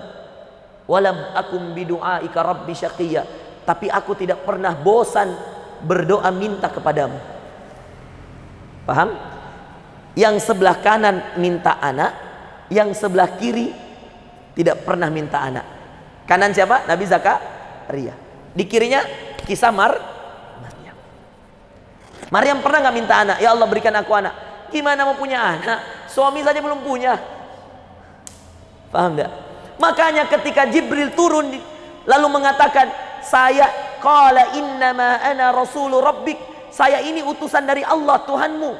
Walam akum bidu'aika rabbi syaqiyya, tapi aku tidak pernah bosan berdoa minta kepadamu. Paham? Yang sebelah kanan minta anak, yang sebelah kiri tidak pernah minta anak. Kanan siapa? Nabi Zakaria. Di kirinya kisah Maryam. Maryam pernah nggak minta anak? Ya Allah berikan aku anak. Gimana mau punya anak? Suami saja belum punya. Paham nggak? Makanya ketika Jibril turun lalu mengatakan, saya qala innama ana rasulu rabbik, saya ini utusan dari Allah Tuhanmu,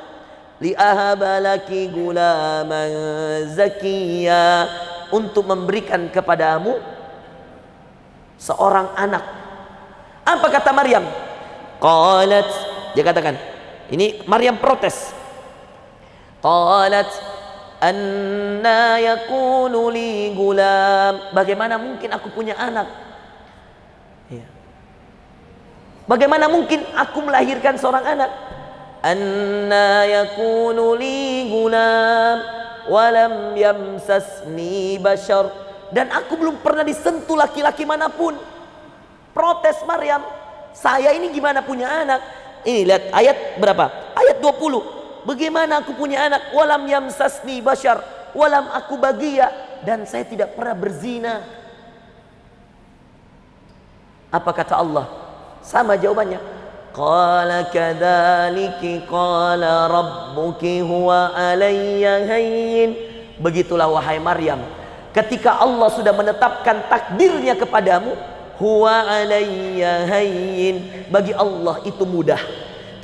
li ahabalaki gulaman zakiya, untuk memberikan kepadamu seorang anak. Apa kata Maryam? Qalat, dia katakan, ini Maryam protes. Qalat anna yakunu li gulam, bagaimana mungkin aku punya anak? Ya. Bagaimana mungkin aku melahirkan seorang anak? Anna yakunu li gulam walam yamsasni bashar, dan aku belum pernah disentuh laki-laki manapun. Protes Maryam, saya ini gimana punya anak? Ini lihat ayat berapa? Ayat 20. Bagaimana aku punya anak? Walam yamsasni bashar, walam aku bagia, dan saya tidak pernah berzina. Apa kata Allah? Sama jawabannya. Qala kadzaliki qala rabbuki huwa alayya hayyin. Begitulah wahai Maryam, ketika Allah sudah menetapkan takdirnya kepadamu, huwa alayya hayyin, bagi Allah itu mudah.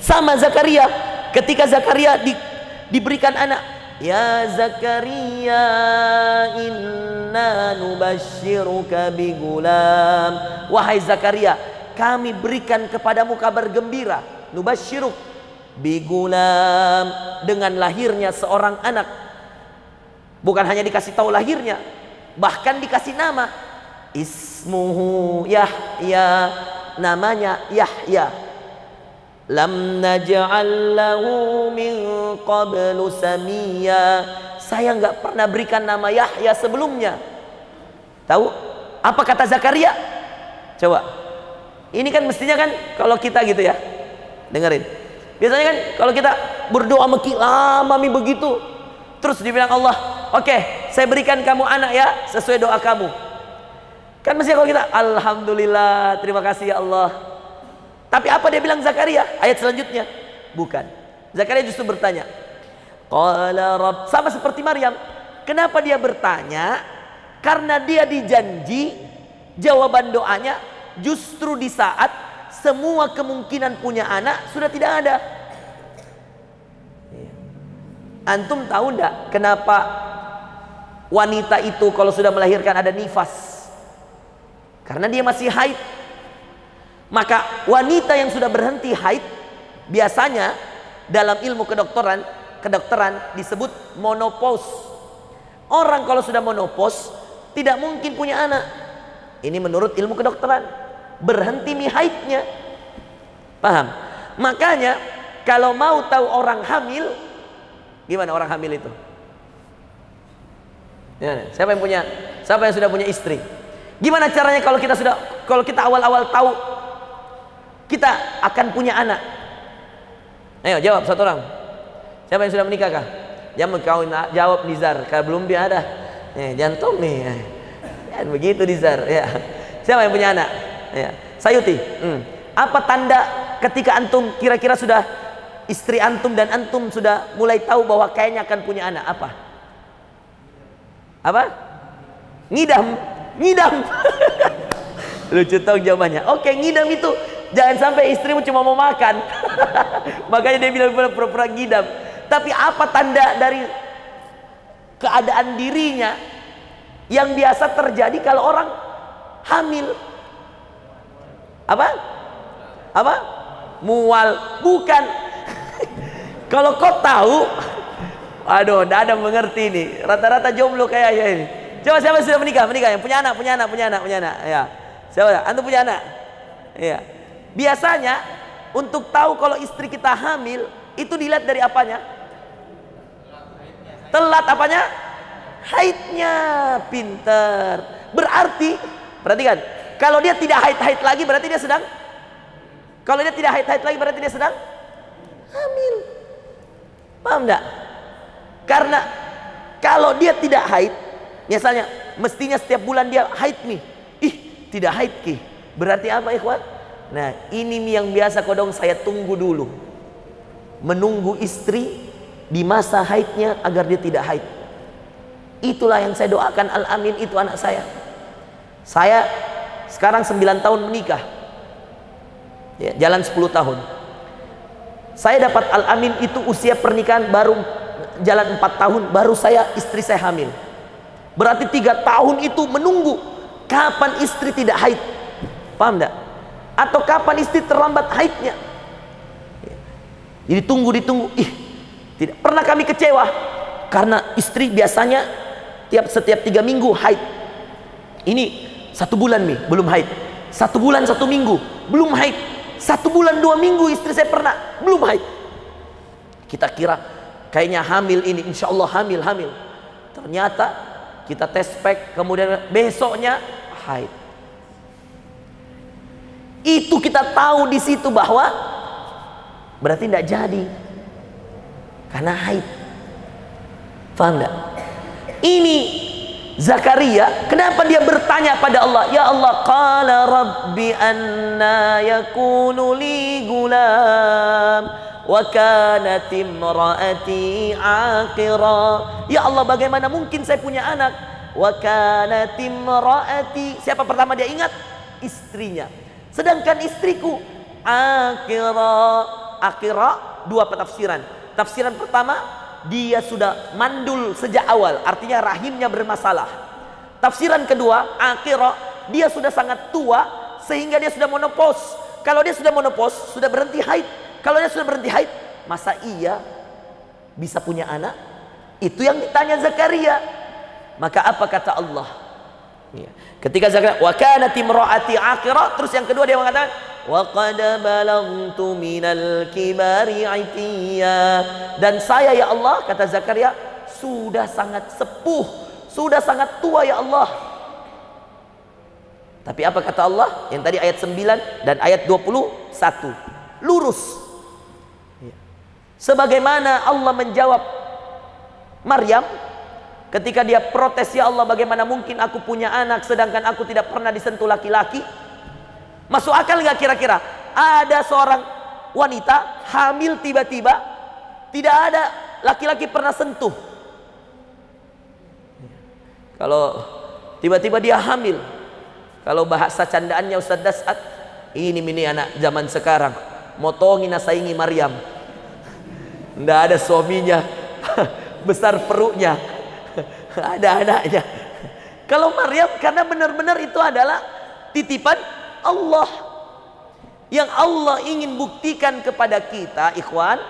Sama Zakaria, ketika Zakaria diberikan anak, ya Zakaria inna nubashiruka bigulam, wahai Zakaria, kami berikan kepadamu kabar gembira, nubashiruk bigulam, dengan lahirnya seorang anak. Bukan hanya dikasih tahu lahirnya, bahkan dikasih nama, ismuhu Yahya, namanya Yahya. Lam naj'al lahu min qablu samia, saya nggak pernah berikan nama Yahya sebelumnya. Tahu apa kata Zakaria? Coba, ini kan mestinya kan kalau kita gitu ya, dengerin. Biasanya kan kalau kita berdoa meki lama begitu, terus dibilang Allah, oke, saya berikan kamu anak ya sesuai doa kamu. Kan mestinya kalau kita, alhamdulillah, terima kasih ya Allah. Tapi apa dia bilang Zakaria? Ayat selanjutnya, bukan. Zakaria justru bertanya, qala rabb, sama seperti Maryam. Kenapa dia bertanya? Karena dia dijanji jawaban doanya justru di saat semua kemungkinan punya anak sudah tidak ada. Antum tahu enggak kenapa wanita itu kalau sudah melahirkan ada nifas? Karena dia masih haid. Maka wanita yang sudah berhenti haid biasanya dalam ilmu kedokteran disebut monopause. Orang kalau sudah monopause tidak mungkin punya anak. Ini menurut ilmu kedokteran, berhenti haidnya. Paham? Makanya kalau mau tahu orang hamil, gimana orang hamil itu? Ya, siapa yang sudah punya istri? Gimana caranya kalau kita awal-awal tahu kita akan punya anak? Ayo jawab satu orang. Siapa yang sudah menikah kah? Jangan kau jawab Nizar, kalau belum dia ada. Jantung nih. Ya, begitu Nizar. Ya. Siapa yang punya anak? Ya. Sayuti. Apa tanda ketika antum kira-kira sudah istri antum dan antum sudah mulai tahu bahwa kayaknya akan punya anak? Apa? Ngidam. Lucu tau jawabannya. Oke, ngidam itu jangan sampai istrimu cuma mau makan. Makanya dia bilang pura-pura ngidam. Tapi apa tanda dari keadaan dirinya yang biasa terjadi kalau orang hamil? Apa? Mual. Bukan. Kalau kau tahu, aduh, tidak ada mengerti nih. Rata-rata jomblo kayaknya ini. Coba siapa sudah menikah? Yang punya anak. Ya. Siapa? Antum punya anak? Ya. Biasanya untuk tahu kalau istri kita hamil itu dilihat dari apanya? Telat apanya? Haidnya. Pinter. Berarti, perhatikan, kalau dia tidak haid lagi berarti dia sedang. Kalau dia tidak haid lagi berarti dia sedang hamil. Paham enggak? Karena kalau dia tidak haid, misalnya mestinya setiap bulan dia haid nih, tidak haid ki, berarti apa ikhwan? Nah ini yang biasa kodong saya tunggu dulu. menunggu istri di masa haidnya agar dia tidak haid. Itulah yang saya doakan. Al-Amin itu anak saya. Saya sekarang 9 tahun menikah, ya, jalan 10 tahun. Saya dapat Al-Amin itu usia pernikahan baru jalan 4 tahun, baru istri saya hamil. Berarti 3 tahun itu menunggu kapan istri tidak haid. Paham enggak? Atau kapan istri terlambat haidnya. Jadi ditunggu. Tidak pernah kami kecewa, karena istri biasanya setiap 3 minggu haid. Ini 1 bulan nih belum haid, 1 bulan 1 minggu belum haid, 1 bulan 2 minggu istri saya pernah belum haid. Kita kira kayaknya hamil ini, insya Allah hamil. Ternyata kita tes pack, kemudian besoknya haid. Itu kita tahu di situ bahwa berarti tidak jadi karena haid. Paham enggak? Ini Zakaria, kenapa dia bertanya pada Allah? Ya Allah, qala rabbi anna yakunu li gulam wa kanat imraati aqira. Ya Allah, bagaimana mungkin saya punya anak? Wa kanat imraati, siapa pertama dia ingat? Istrinya. Sedangkan istriku aqira. Aqira 2 penafsiran. Tafsiran pertama, dia sudah mandul sejak awal, artinya rahimnya bermasalah. Tafsiran kedua, akhirah, dia sudah sangat tua sehingga dia sudah menopause. Kalau dia sudah menopause, sudah berhenti haid. Kalau dia sudah berhenti haid, masa iya bisa punya anak? Itu yang ditanya Zakaria. Maka apa kata Allah? Ketika Zakaria, wa kanat imraati aqira, terus yang kedua dia mengatakan, wa qad balagtu minal kibari itiya, dan saya ya Allah, kata Zakaria, sudah sangat sepuh, sudah sangat tua ya Allah. Tapi apa kata Allah? Yang tadi ayat 9 dan ayat 21 lurus. Sebagaimana Allah menjawab Maryam ketika dia protes, ya Allah, bagaimana mungkin aku punya anak sedangkan aku tidak pernah disentuh laki-laki? Masuk akal nggak kira-kira? Ada seorang wanita hamil tiba-tiba, tidak ada laki-laki pernah sentuh. Kalau tiba-tiba dia hamil, kalau bahasa candaannya Ustaz Dasat, ini anak zaman sekarang, motongin saingi Maryam. Nggak ada suaminya, besar perutnya, ada anaknya. Kalau Maryam, karena benar-benar itu adalah titipan Allah, yang Allah ingin buktikan kepada kita, ikhwan,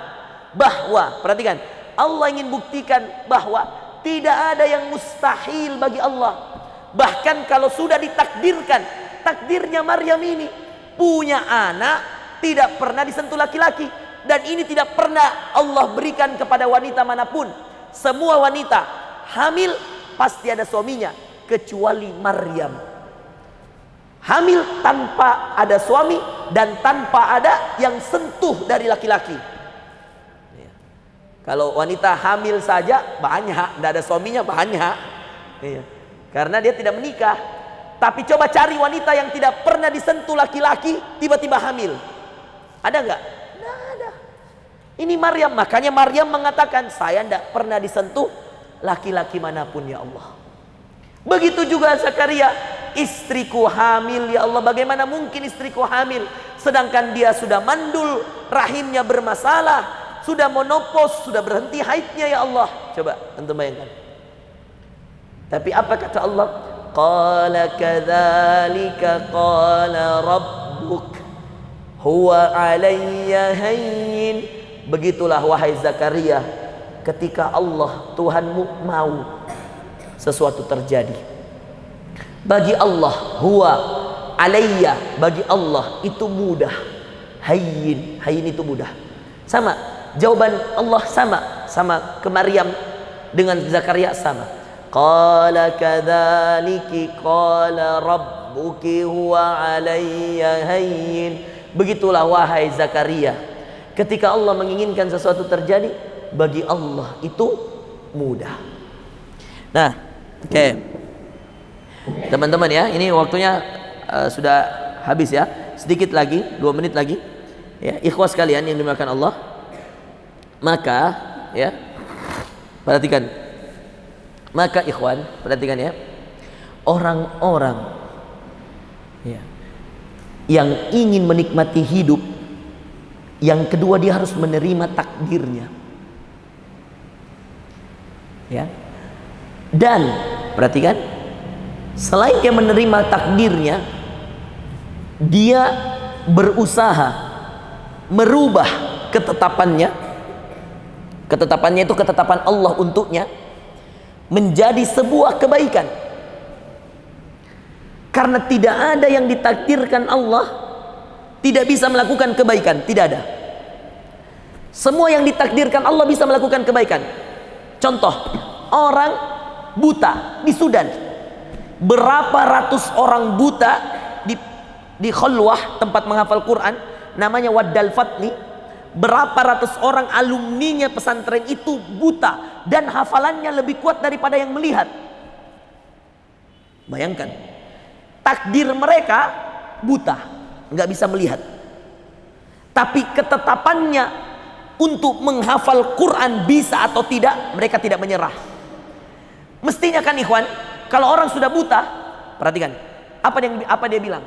bahwa, perhatikan, Allah ingin buktikan bahwa tidak ada yang mustahil bagi Allah. Bahkan kalau sudah ditakdirkan, takdirnya Maryam ini punya anak, tidak pernah disentuh laki-laki, dan ini tidak pernah Allah berikan kepada wanita manapun. Semua wanita hamil pasti ada suaminya, kecuali Maryam. Hamil tanpa ada suami dan tanpa ada yang sentuh dari laki-laki. Kalau wanita hamil saja banyak, tidak ada suaminya banyak, karena dia tidak menikah. Tapi coba cari wanita yang tidak pernah disentuh laki-laki tiba-tiba hamil, ada nggak? Tidak ada. Ini Maryam, makanya Maryam mengatakan, saya tidak pernah disentuh laki-laki manapun ya Allah. Begitu juga Zakaria, istriku hamil ya Allah, bagaimana mungkin istriku hamil sedangkan dia sudah mandul, rahimnya bermasalah, sudah monopause, sudah berhenti haidnya ya Allah. Coba antum bayangkan. Tapi apa kata Allah? Qala kadzalika qala rabbuk huwa alayya hayyin. Begitulah wahai Zakaria, ketika Allah Tuhanmu mau sesuatu terjadi, bagi Allah, huwa alayya, bagi Allah itu mudah. Hayyin, hayyin itu mudah. Sama, jawaban Allah sama ke Maryam dengan Zakaria sama. Qala kadzaliki qala rabbuki huwa alayya hayyin. Begitulah wahai Zakaria, ketika Allah menginginkan sesuatu terjadi, bagi Allah itu mudah. Nah, oke. Teman-teman ya, ini waktunya sudah habis ya. Sedikit lagi, 2 menit lagi. Ya, ikhwas sekalian yang dimuliakan Allah. Maka ya, perhatikan. Maka ikhwan, perhatikan ya. Orang-orang ya, yang ingin menikmati hidup, yang kedua dia harus menerima takdirnya. Ya. Dan perhatikan, selain dia menerima takdirnya, dia berusaha merubah ketetapannya. Ketetapannya itu ketetapan Allah untuknya menjadi sebuah kebaikan. Karena tidak ada yang ditakdirkan Allah tidak bisa melakukan kebaikan, tidak ada. Semua yang ditakdirkan Allah bisa melakukan kebaikan. Contoh, orang buta di Sudan. Berapa ratus orang buta di Khalwah, tempat menghafal Quran, namanya Waddal Fatni. Berapa ratus orang alumninya pesantren itu buta dan hafalannya lebih kuat daripada yang melihat. Bayangkan, takdir mereka buta, nggak bisa melihat. Tapi ketetapannya untuk menghafal Quran bisa atau tidak, mereka tidak menyerah. Mestinya kan ikhwan, kalau orang sudah buta, perhatikan, apa dia bilang?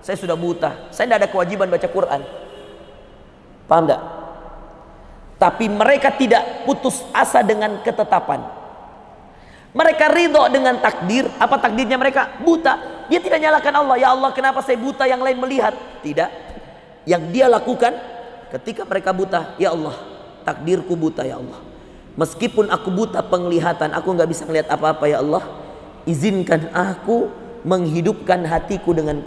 Saya sudah buta, saya tidak ada kewajiban baca Quran. Paham tidak? Tapi mereka tidak putus asa dengan ketetapan. Mereka ridho dengan takdir. Apa takdirnya mereka? Buta. Dia tidak nyalakan Allah. Ya Allah, kenapa saya buta, yang lain melihat? Tidak. Yang dia lakukan ketika mereka buta, ya Allah, takdirku buta ya Allah. Meskipun aku buta penglihatan, aku nggak bisa melihat apa-apa ya Allah, izinkan aku menghidupkan hatiku dengan.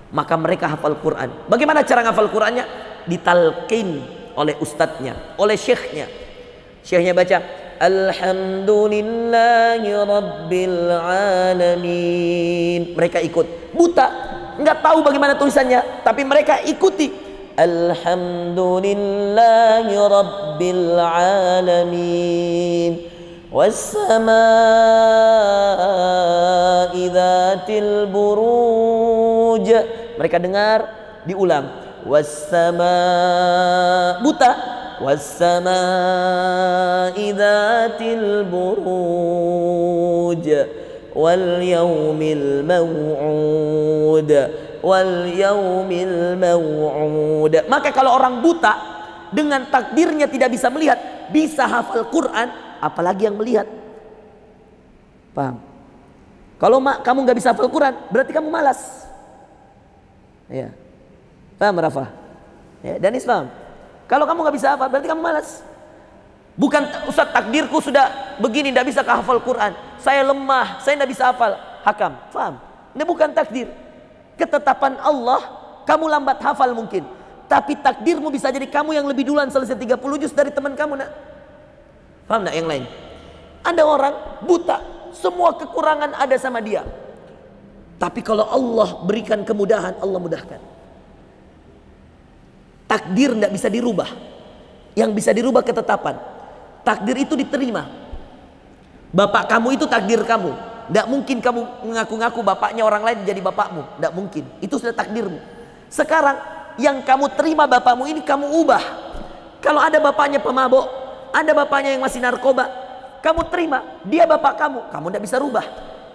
Maka mereka hafal Quran. Bagaimana cara hafal Qurannya? Ditalqin oleh ustadznya, oleh syekhnya. Syekhnya baca Alhamdulillahi Rabbil Alamin. Mereka ikut. Buta, nggak tahu bagaimana tulisannya, tapi mereka ikuti. Alhamdulillahi Rabbil Alamin. Wassamaa'i dzatil buruj. Mereka dengar, diulang. Buta. Wassamaa'i dzatil buruj wal yaumil maw'ud wal yaumil maw'ud. Maka kalau orang buta dengan takdirnya tidak bisa melihat, bisa hafal Quran, apalagi yang melihat. Paham? Kalau kamu nggak bisa hafal Quran, berarti kamu malas. Ya. Paham Rafa? Ya, dan Islam. Kalau kamu nggak bisa hafal, berarti kamu malas. Bukan Ustaz, takdirku sudah begini, tidak bisa hafal Quran. Saya lemah, saya tidak bisa hafal. Hakam, paham? Ini bukan takdir. Ketetapan Allah, kamu lambat hafal mungkin. Tapi takdirmu bisa jadi kamu yang lebih duluan selesai 30 juz dari teman kamu, nak. Paham nak yang lain? Ada orang buta, semua kekurangan ada sama dia. Tapi kalau Allah berikan kemudahan, Allah mudahkan. Takdir tidak bisa dirubah. Yang bisa dirubah ketetapan. Takdir itu diterima. Bapak kamu itu takdir kamu. Tidak mungkin kamu mengaku-ngaku bapaknya orang lain jadi bapakmu. Tidak mungkin. Itu sudah takdirmu. Sekarang yang kamu terima bapakmu ini kamu ubah. Kalau ada bapaknya pemabok, ada bapaknya yang masih narkoba, kamu terima. Dia bapak kamu. Kamu tidak bisa rubah.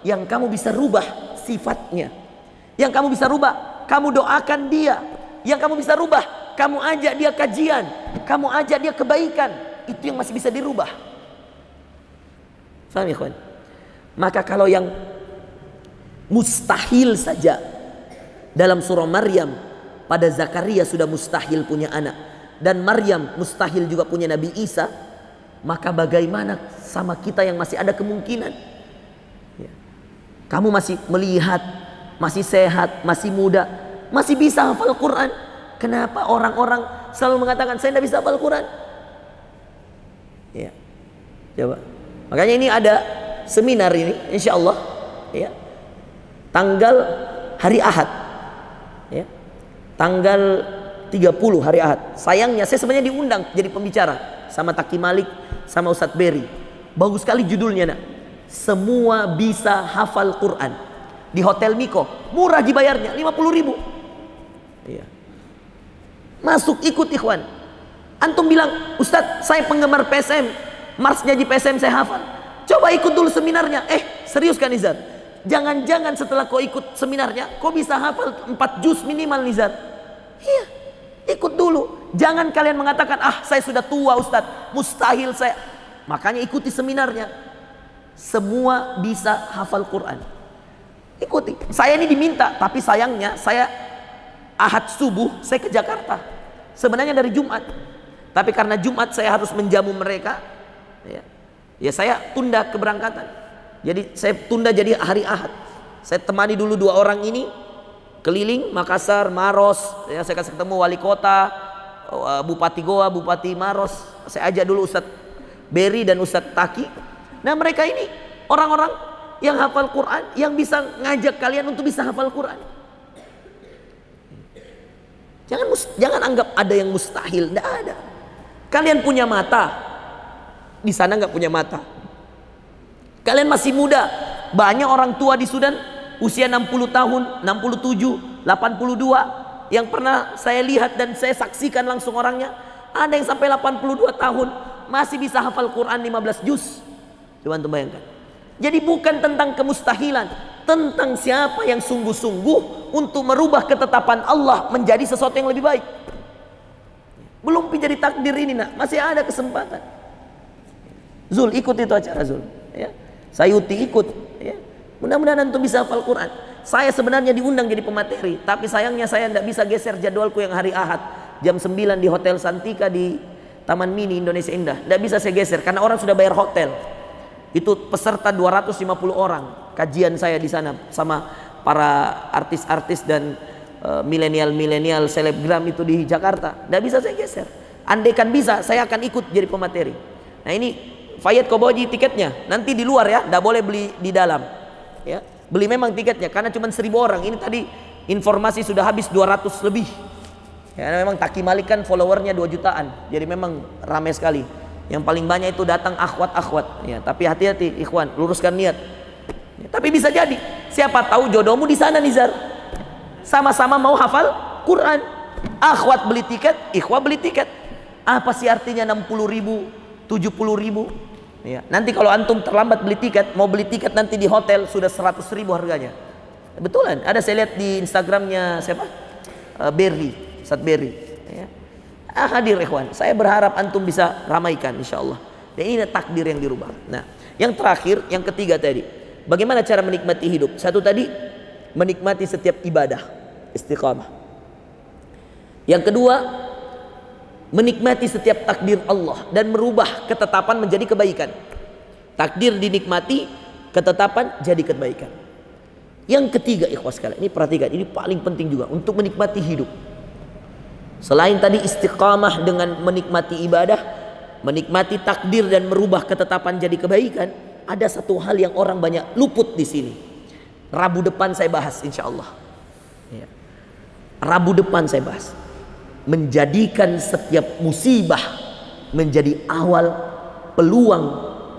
Yang kamu bisa rubah sifatnya. Yang kamu bisa rubah, kamu doakan dia. Yang kamu bisa rubah, kamu ajak dia kajian, kamu ajak dia kebaikan. Itu yang masih bisa dirubah. Faham ya kawan? Maka kalau yang mustahil saja, dalam surah Maryam pada Zakaria sudah mustahil punya anak, dan Maryam mustahil juga punya Nabi Isa, maka bagaimana sama kita yang masih ada kemungkinan? Ya. Kamu masih melihat, masih sehat, masih muda, masih bisa hafal Quran. Kenapa orang-orang selalu mengatakan saya tidak bisa hafal Quran? Ya, coba. Makanya ini ada seminar ini, insya Allah, ya, tanggal hari Ahad, ya, tanggal 30 hari Ahad. Sayangnya saya sebenarnya diundang jadi pembicara sama Taki Malik, sama Ustadz Berry. Bagus sekali judulnya, nak. Semua bisa hafal Quran. Di Hotel Miko, murah dibayarnya, 50.000. Iya. Masuk ikut ikhwan. Antum bilang, Ustadz saya penggemar PSM, Mars Nyaji PSM saya hafal. Coba ikut dulu seminarnya. Serius kan Nizar? Jangan-jangan setelah kau ikut seminarnya, kau bisa hafal 4 juz minimal Nizar. Iya, ikut dulu. Jangan kalian mengatakan, saya sudah tua Ustadz, mustahil saya. Makanya ikuti seminarnya. Semua bisa hafal Quran. Ikuti. Saya ini diminta, tapi sayangnya saya Ahad subuh saya ke Jakarta. Sebenarnya dari Jumat. Tapi karena Jumat saya harus menjamu mereka, ya saya tunda keberangkatan. Jadi saya tunda jadi hari Ahad. Saya temani dulu 2 orang ini keliling Makassar, Maros. Saya kasih ketemu wali kota, Bupati Goa, Bupati Maros. Saya ajak dulu Ustadz Berry dan Ustadz Taki. Nah mereka ini orang-orang yang hafal Quran, yang bisa ngajak kalian untuk bisa hafal Quran. Jangan anggap ada yang mustahil, tidak ada. Kalian punya mata, di sana nggak punya mata. Kalian masih muda, banyak orang tua di Sudan usia 60 tahun, 67, 82 yang pernah saya lihat dan saya saksikan langsung orangnya. Ada yang sampai 82 tahun masih bisa hafal Quran 15 juz. Coba antum bayangkan. Jadi bukan tentang kemustahilan, tentang siapa yang sungguh-sungguh untuk merubah ketetapan Allah menjadi sesuatu yang lebih baik. Belum jadi takdir ini nak, masih ada kesempatan. Zul ikut itu acara Zul, ya. Sayuti ikut, ya. Mudah-mudahan antum bisa hafal Quran. Saya sebenarnya diundang jadi pemateri, tapi sayangnya saya tidak bisa geser jadwalku yang hari Ahad jam 9 di Hotel Santika di Taman Mini Indonesia Indah. Tidak bisa saya geser karena orang sudah bayar hotel. Itu peserta 250 orang kajian saya di sana sama para artis-artis dan milenial selebgram itu di Jakarta. Tidak bisa saya geser. Andaikan bisa, saya akan ikut jadi pemateri. Nah ini Fayyad kau bawa tiketnya. Nanti di luar ya, tidak boleh beli di dalam. Ya, beli memang tiketnya karena cuma 1000 orang. Ini tadi informasi sudah habis 200 lebih. Ya, memang Taki Malik kan followernya 2 jutaan. Jadi memang ramai sekali. Yang paling banyak itu datang akhwat-akhwat. Ya, tapi hati-hati ikhwan, luruskan niat. Ya, tapi bisa jadi, siapa tahu jodohmu di sana Nizar. Sama-sama mau hafal Quran. Akhwat beli tiket, ikhwah beli tiket. Apa sih artinya 60.000, 70.000? Ya, nanti kalau antum terlambat beli tiket, mau beli tiket nanti di hotel sudah 100.000 harganya. Betulan, ada saya lihat di Instagramnya siapa? Berry, Ustadz Berry. Ya. Hadir ikhwan, saya berharap antum bisa ramaikan insyaallah. Dan ini takdir yang dirubah. Nah, yang terakhir, yang ketiga tadi, bagaimana cara menikmati hidup? Satu tadi, menikmati setiap ibadah, istiqamah. Yang kedua, menikmati setiap takdir Allah dan merubah ketetapan menjadi kebaikan. Takdir dinikmati, ketetapan jadi kebaikan. Yang ketiga ikhwas sekalian, ini perhatikan, ini paling penting juga untuk menikmati hidup. Selain tadi istiqamah dengan menikmati ibadah, menikmati takdir dan merubah ketetapan jadi kebaikan, ada satu hal yang orang banyak luput di sini. Rabu depan saya bahas insyaallah. Ya. Rabu depan saya bahas. Menjadikan setiap musibah menjadi awal peluang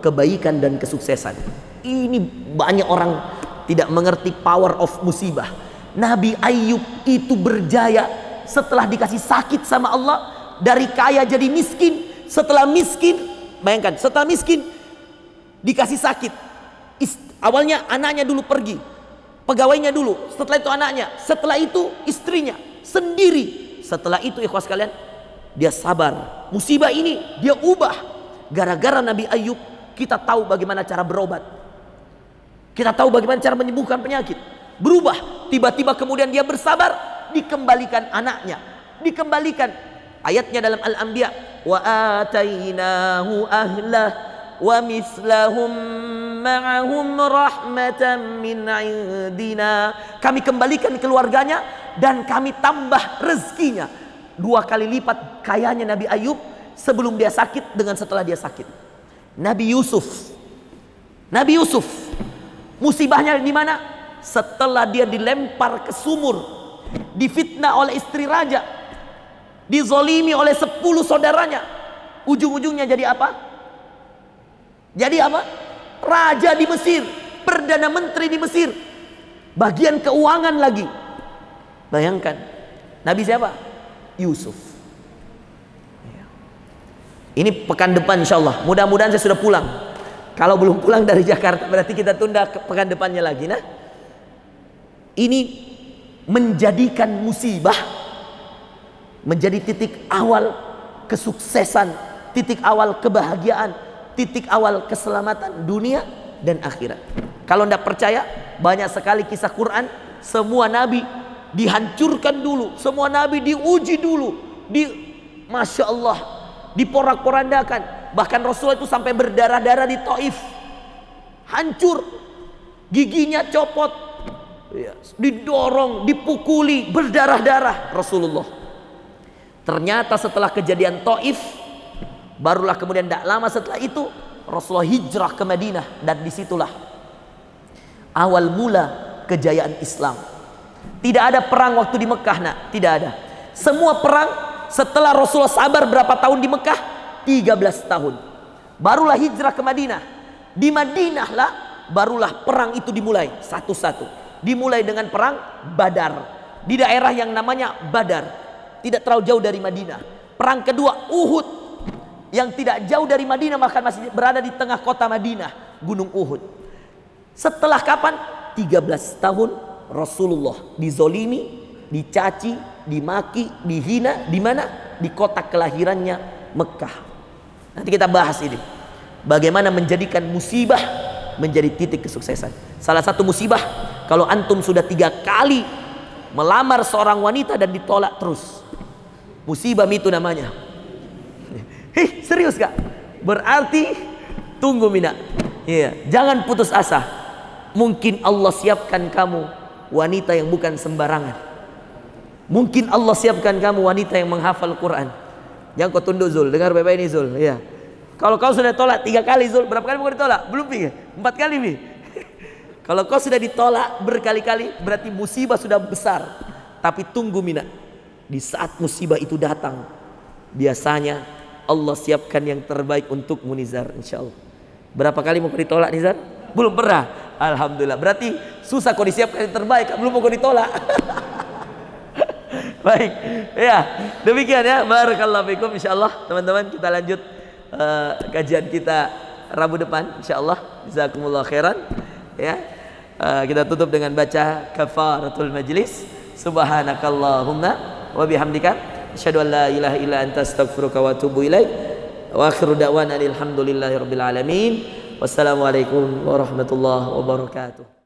kebaikan dan kesuksesan. Ini banyak orang tidak mengerti power of musibah. Nabi Ayub itu berjaya setelah dikasih sakit sama Allah, dari kaya jadi miskin. Setelah miskin, bayangkan, setelah miskin dikasih sakit. Awalnya anaknya dulu pergi, pegawainya dulu, setelah itu anaknya, setelah itu istrinya sendiri. Setelah itu ikhwas kalian, dia sabar. Musibah ini dia ubah. Gara-gara Nabi Ayub, kita tahu bagaimana cara berobat. Kita tahu bagaimana cara menyembuhkan penyakit. Berubah. Tiba-tiba kemudian dia bersabar, dikembalikan anaknya. Dikembalikan. Ayatnya dalam Al-Anbiya, wa atainahu ahlah wa mislahum ma'ahum rahmatan min indina. Kami kembalikan keluarganya dan kami tambah rezekinya 2 kali lipat kayanya Nabi Ayub sebelum dia sakit dengan setelah dia sakit. Nabi Yusuf musibahnya di mana? Setelah dia dilempar ke sumur, difitnah oleh istri raja, dizolimi oleh 10 saudaranya, ujung-ujungnya jadi apa? Jadi apa? Raja di Mesir, perdana menteri di Mesir, bagian keuangan lagi. Bayangkan, Nabi siapa? Yusuf. Ini pekan depan insya Allah. Mudah-mudahan saya sudah pulang. Kalau belum pulang dari Jakarta berarti kita tunda ke pekan depannya lagi. Nah, ini menjadikan musibah menjadi titik awal kesuksesan, titik awal kebahagiaan, titik awal keselamatan dunia dan akhirat. Kalau tidak percaya, banyak sekali kisah Quran. Semua nabi dihancurkan dulu, semua nabi diuji dulu, Masya Allah, diporak-porandakan. Bahkan Rasulullah itu sampai berdarah-darah di Taif, hancur, giginya copot, didorong, dipukuli, berdarah-darah Rasulullah. Ternyata setelah kejadian Taif, barulah kemudian tidak lama setelah itu Rasulullah hijrah ke Madinah, dan disitulah awal mula kejayaan Islam. Tidak ada perang waktu di Mekah, nak, tidak ada. Semua perang setelah Rasulullah sabar berapa tahun di Mekah? 13 tahun. Barulah hijrah ke Madinah. Di Madinah lah barulah perang itu dimulai satu-satu. Dimulai dengan perang Badar di daerah yang namanya Badar, tidak terlalu jauh dari Madinah. Perang kedua Uhud, yang tidak jauh dari Madinah, bahkan masih berada di tengah kota Madinah, Gunung Uhud. Setelah kapan? 13 tahun Rasulullah dizolimi, dicaci, dimaki, dihina. Di mana? Di kota kelahirannya, Mekah. Nanti kita bahas ini, bagaimana menjadikan musibah menjadi titik kesuksesan. Salah satu musibah, kalau antum sudah 3 kali melamar seorang wanita dan ditolak terus, musibah itu namanya. Serius kak? Berarti tunggu Mina. Iya, jangan putus asa. Mungkin Allah siapkan kamu wanita yang bukan sembarangan. Mungkin Allah siapkan kamu wanita yang menghafal Quran. Jangan kau tunduk Zul, dengar baik-baik ini Zul. Iya. Kalau kau sudah tolak 3 kali Zul, berapa kali mau ditolak? Belum pi? 4 kali pi? Kalau kau sudah ditolak berkali-kali, berarti musibah sudah besar. Tapi tunggu Mina, di saat musibah itu datang, biasanya Allah siapkan yang terbaik untukmu Nizar, insya Allah. Berapa kali mau kau ditolak Nizar? Belum pernah. Alhamdulillah. Berarti susah kau disiapkan yang terbaik, belum mau kau ditolak. Baik, ya demikian ya. Barakallahu fikum. Insyaallah teman-teman kita lanjut kajian kita Rabu depan insyaallah. Jazakumullah khairan. Ya, kita tutup dengan baca kafaratul majlis. Subhanakallahumma wa bihamdika asyhadu an la ilaha illa anta astaghfiruka wa atubu ilaik. Wa akhiru da'wana alhamdulillahirabbil alamin. Wassalamualaikum warahmatullahi wabarakatuh.